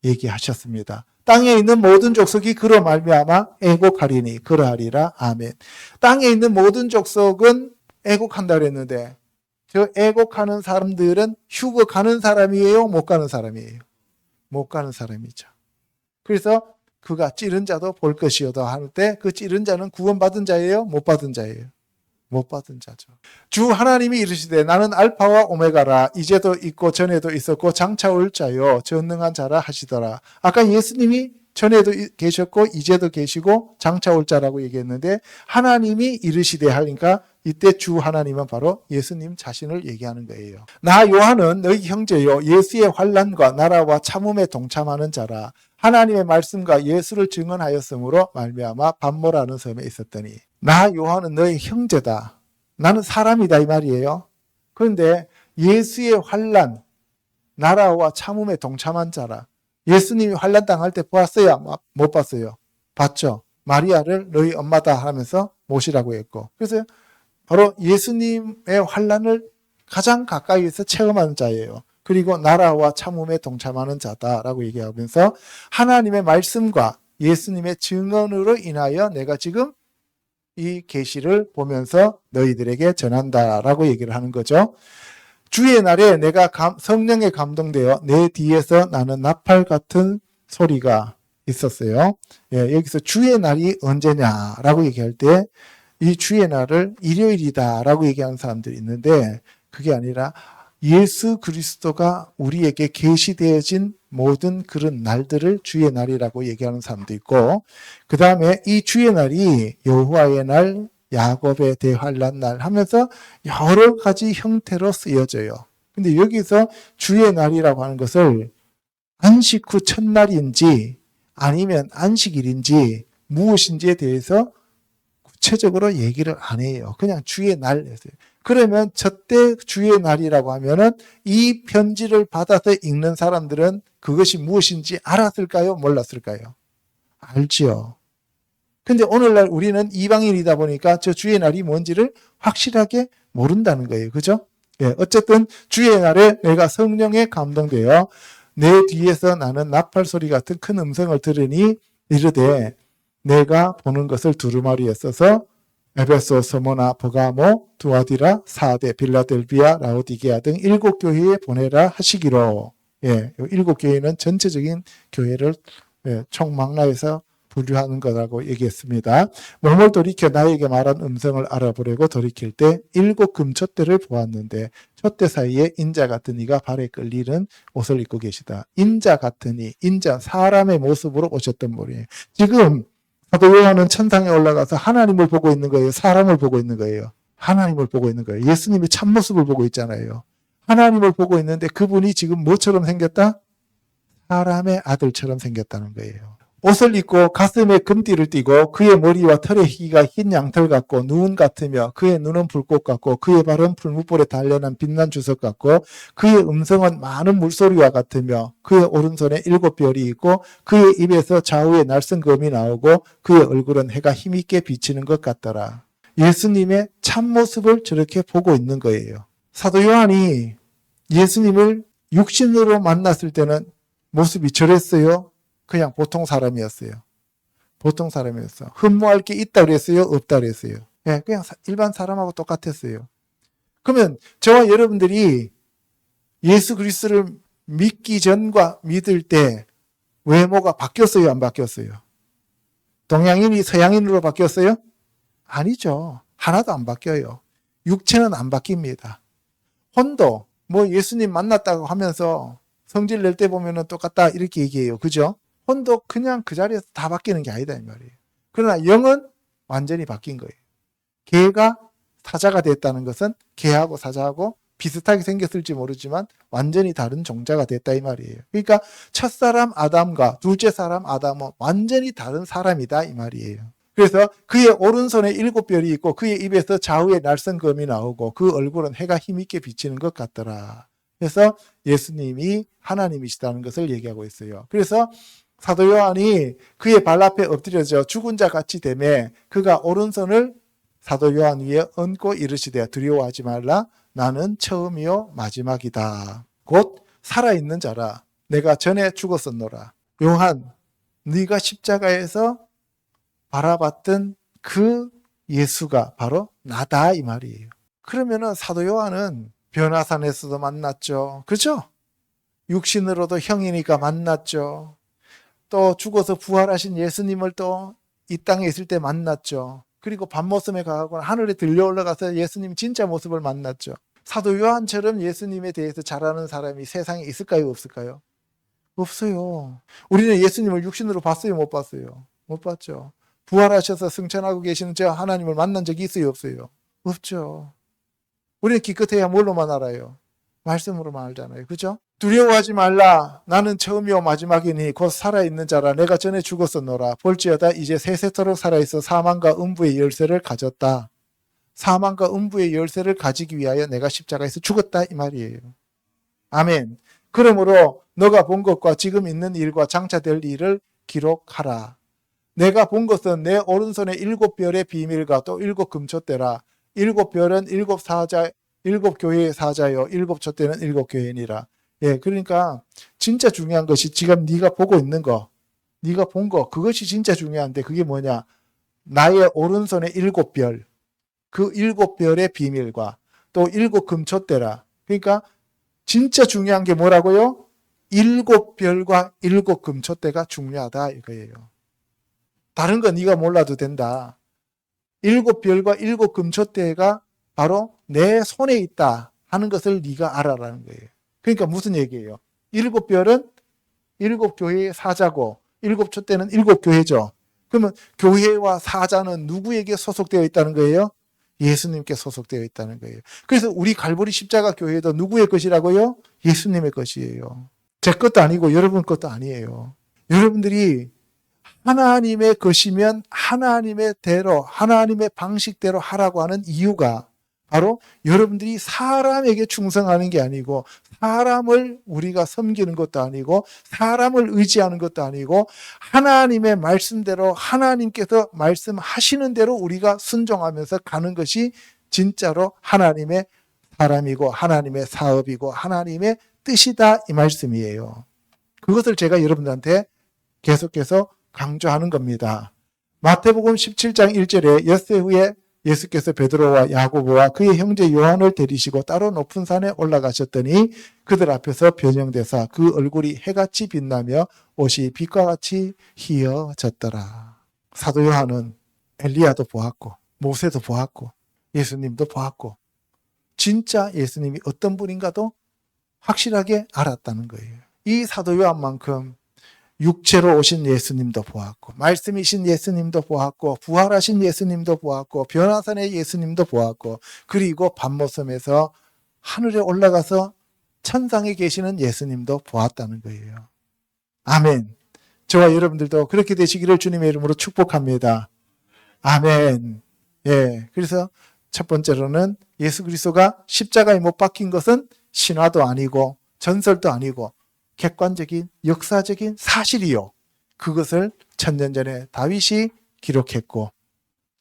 얘기하셨습니다. 땅에 있는 모든 족속이 그로 말미암아 애곡하리니 그러하리라. 아멘. 땅에 있는 모든 족속은 애곡한다 그랬는데 저 애곡하는 사람들은 휴거 가는 사람이에요? 못 가는 사람이에요? 못 가는 사람이죠. 그래서 그가 찌른 자도 볼 것이요다 할 때 그 찌른 자는 구원받은 자예요? 못 받은 자예요? 못 받은 자죠. 주 하나님이 이르시되 나는 알파와 오메가라. 이제도 있고 전에도 있었고 장차 올 자요 전능한 자라 하시더라. 아까 예수님이 전에도 계셨고 이제도 계시고 장차 올 자라고 얘기했는데 하나님이 이르시되 하니까 이때 주 하나님은 바로 예수님 자신을 얘기하는 거예요. 나 요한은 너희 형제요 예수의 환난과 나라와 참음에 동참하는 자라. 하나님의 말씀과 예수를 증언하였으므로 말미암아 반모라는 섬에 있었더니 나 요한은 너희 형제다. 나는 사람이다 이 말이에요. 그런데 예수의 환난, 나라와 참음에 동참한 자라. 예수님이 환난 당할 때 보았어요? 못 봤어요? 봤죠. 마리아를 너희 엄마다 하면서 모시라고 했고, 그래서 바로 예수님의 환난을 가장 가까이에서 체험하는 자예요. 그리고 나라와 참음에 동참하는 자다라고 얘기하면서 하나님의 말씀과 예수님의 증언으로 인하여 내가 지금 이 계시를 보면서 너희들에게 전한다라고 얘기를 하는 거죠. 주의 날에 내가 성령에 감동되어 내 뒤에서 나는 나팔 같은 소리가 있었어요. 예, 여기서 주의 날이 언제냐라고 얘기할 때 이 주의 날을 일요일이다라고 얘기하는 사람들이 있는데 그게 아니라 예수 그리스도가 우리에게 계시되어진 모든 그런 날들을 주의 날이라고 얘기하는 사람도 있고, 그 다음에 이 주의 날이 여호와의 날, 야곱의 대환란 날 하면서 여러 가지 형태로 쓰여져요. 근데 여기서 주의 날이라고 하는 것을 안식 후 첫날인지 아니면 안식일인지 무엇인지에 대해서 구체적으로 얘기를 안 해요. 그냥 주의 날. 그러면 저때 주의 날이라고 하면은 이 편지를 받아서 읽는 사람들은 그것이 무엇인지 알았을까요? 몰랐을까요? 알지요. 근데 오늘날 우리는 이방인이다 보니까 저 주의 날이 뭔지를 확실하게 모른다는 거예요. 그죠? 예, 어쨌든 주의 날에 내가 성령에 감동되어 내 뒤에서 나는 나팔 소리 같은 큰 음성을 들으니 이르되 내가 보는 것을 두루마리에 써서 에베소, 서모나, 버가모, 두아디라, 사데, 빌라델비아, 라오디게아 등 7교회에 보내라 하시기로. 예, 7교회는 전체적인 교회를 총망라에서 분류하는 거라고 얘기했습니다. 몸을 돌이켜 나에게 말한 음성을 알아보려고 돌이킬 때 7 금촛대를 보았는데 촛대 사이에 인자 같은 이가 발에 끌리는 옷을 입고 계시다. 인자 같은 이, 인자 사람의 모습으로 오셨던 분이에요. 지금 사도 요한은 천상에 올라가서 하나님을 보고 있는 거예요. 사람을 보고 있는 거예요. 하나님을 보고 있는 거예요. 예수님의 참모습을 보고 있잖아요. 하나님을 보고 있는데 그분이 지금 뭐처럼 생겼다? 사람의 아들처럼 생겼다는 거예요. 옷을 입고 가슴에 금띠를 띠고 그의 머리와 털의 희가 흰 양털 같고 눈 같으며 그의 눈은 불꽃 같고 그의 발은 풀무불에 단련한 빛난 주석 같고 그의 음성은 많은 물소리와 같으며 그의 오른손에 7 별이 있고 그의 입에서 좌우에 날성검이 나오고 그의 얼굴은 해가 힘있게 비치는 것 같더라. 예수님의 참모습을 저렇게 보고 있는 거예요. 사도 요한이 예수님을 육신으로 만났을 때는 모습이 저랬어요? 그냥 보통 사람이었어요. 보통 사람이었어. 흠모할 게 있다 그랬어요? 없다 그랬어요? 예, 그냥 일반 사람하고 똑같았어요. 그러면 저와 여러분들이 예수 그리스도를 믿기 전과 믿을 때 외모가 바뀌었어요? 안 바뀌었어요? 동양인이 서양인으로 바뀌었어요? 아니죠. 하나도 안 바뀌어요. 육체는 안 바뀝니다. 혼도 뭐 예수님 만났다고 하면서 성질 낼 때 보면은 똑같다 이렇게 얘기해요. 그죠? 혼도 그냥 그 자리에서 다 바뀌는 게 아니다 이 말이에요. 그러나 영은 완전히 바뀐 거예요. 개가 사자가 됐다는 것은 개하고 사자하고 비슷하게 생겼을지 모르지만 완전히 다른 종자가 됐다 이 말이에요. 그러니까 첫사람 아담과 둘째 사람 아담은 완전히 다른 사람이다 이 말이에요. 그래서 그의 오른손에 7 별이 있고 그의 입에서 좌우에 날성검이 나오고 그 얼굴은 해가 힘있게 비치는 것 같더라. 그래서 예수님이 하나님이시다는 것을 얘기하고 있어요. 그래서 사도 요한이 그의 발 앞에 엎드려져 죽은 자 같이 되매 그가 오른손을 사도 요한 위에 얹고 이르시되 두려워하지 말라. 나는 처음이요 마지막이다. 곧 살아있는 자라. 내가 전에 죽었었노라. 요한, 네가 십자가에서 바라봤던 그 예수가 바로 나다 이 말이에요. 그러면은 사도 요한은 변화산에서도 만났죠. 그렇죠? 육신으로도 형이니까 만났죠. 또 죽어서 부활하신 예수님을 또 이 땅에 있을 때 만났죠. 그리고 밤모섬에 가고 하늘에 들려 올라가서 예수님 진짜 모습을 만났죠. 사도 요한처럼 예수님에 대해서 잘 아는 사람이 세상에 있을까요? 없을까요? 없어요. 우리는 예수님을 육신으로 봤어요? 못 봤어요? 못 봤죠. 부활하셔서 승천하고 계시는 저 하나님을 만난 적이 있어요? 없어요? 없죠. 우리는 기껏해야 뭘로만 알아요? 말씀으로만 알잖아요. 그죠? 두려워하지 말라. 나는 처음이요 마지막이니 곧 살아있는 자라. 내가 전에 죽었었노라. 볼지어다 이제 세세토록 살아있어 사망과 음부의 열쇠를 가졌다. 사망과 음부의 열쇠를 가지기 위하여 내가 십자가에서 죽었다 이 말이에요. 아멘. 그러므로 너가 본 것과 지금 있는 일과 장차 될 일을 기록하라. 내가 본 것은 내 오른손에 7 별의 비밀과 또 7 금촛대라. 7 별은 7 사자, 7 교회의 사자요 7 촛대는 7 교회니라. 예, 그러니까 진짜 중요한 것이 지금 네가 보고 있는 거, 네가 본 거, 그것이 진짜 중요한데 그게 뭐냐? 나의 오른손에 7 별, 그 7 별의 비밀과 또 7 금촛대라. 그러니까 진짜 중요한 게 뭐라고요? 7 별과 7 금촛대가 중요하다 이거예요. 다른 건 네가 몰라도 된다. 7 별과 7 금촛대가 바로 내 손에 있다 하는 것을 네가 알아라는 거예요. 그러니까 무슨 얘기예요? 7 별은 7 교회의 사자고 7 촛대는 7 교회죠. 그러면 교회와 사자는 누구에게 소속되어 있다는 거예요? 예수님께 소속되어 있다는 거예요. 그래서 우리 갈보리 십자가 교회도 누구의 것이라고요? 예수님의 것이에요. 제 것도 아니고 여러분 것도 아니에요. 여러분들이 하나님의 것이면 하나님의 대로, 하나님의 방식대로 하라고 하는 이유가 바로 여러분들이 사람에게 충성하는 게 아니고 사람을 우리가 섬기는 것도 아니고 사람을 의지하는 것도 아니고 하나님의 말씀대로 하나님께서 말씀하시는 대로 우리가 순종하면서 가는 것이 진짜로 하나님의 사람이고 하나님의 사업이고 하나님의 뜻이다 이 말씀이에요. 그것을 제가 여러분들한테 계속해서 강조하는 겁니다. 마태복음 17장 1절에 엿새 후에 예수께서 베드로와 야고보와 그의 형제 요한을 데리시고 따로 높은 산에 올라가셨더니 그들 앞에서 변형되사 그 얼굴이 해같이 빛나며 옷이 빛과 같이 희어졌더라. 사도 요한은 엘리야도 보았고 모세도 보았고 예수님도 보았고 진짜 예수님이 어떤 분인가도 확실하게 알았다는 거예요. 이 사도 요한만큼 육체로 오신 예수님도 보았고 말씀이신 예수님도 보았고 부활하신 예수님도 보았고 변화산의 예수님도 보았고 그리고 밤모섬에서 하늘에 올라가서 천상에 계시는 예수님도 보았다는 거예요. 아멘. 저와 여러분들도 그렇게 되시기를 주님의 이름으로 축복합니다. 아멘. 예. 그래서 첫 번째로는 예수 그리스도가 십자가에 못 박힌 것은 신화도 아니고 전설도 아니고 객관적인 역사적인 사실이요. 그것을 1000년 전에 다윗이 기록했고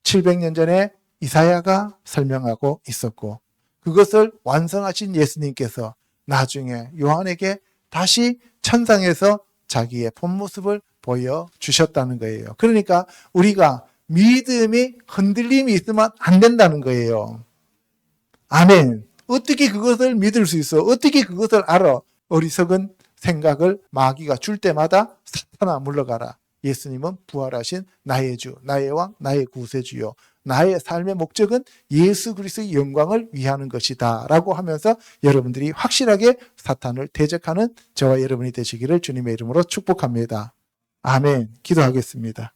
700년 전에 이사야가 설명하고 있었고 그것을 완성하신 예수님께서 나중에 요한에게 다시 천상에서 자기의 본 모습을 보여주셨다는 거예요. 그러니까 우리가 믿음이 흔들림이 있으면 안 된다는 거예요. 아멘. 어떻게 그것을 믿을 수 있어? 어떻게 그것을 알아? 어리석은 생각을 마귀가 줄 때마다 사탄아 물러가라. 예수님은 부활하신 나의 주, 나의 왕, 나의 구세주요. 나의 삶의 목적은 예수 그리스도의 영광을 위하는 것이다 라고 하면서 여러분들이 확실하게 사탄을 대적하는 저와 여러분이 되시기를 주님의 이름으로 축복합니다. 아멘. 기도하겠습니다.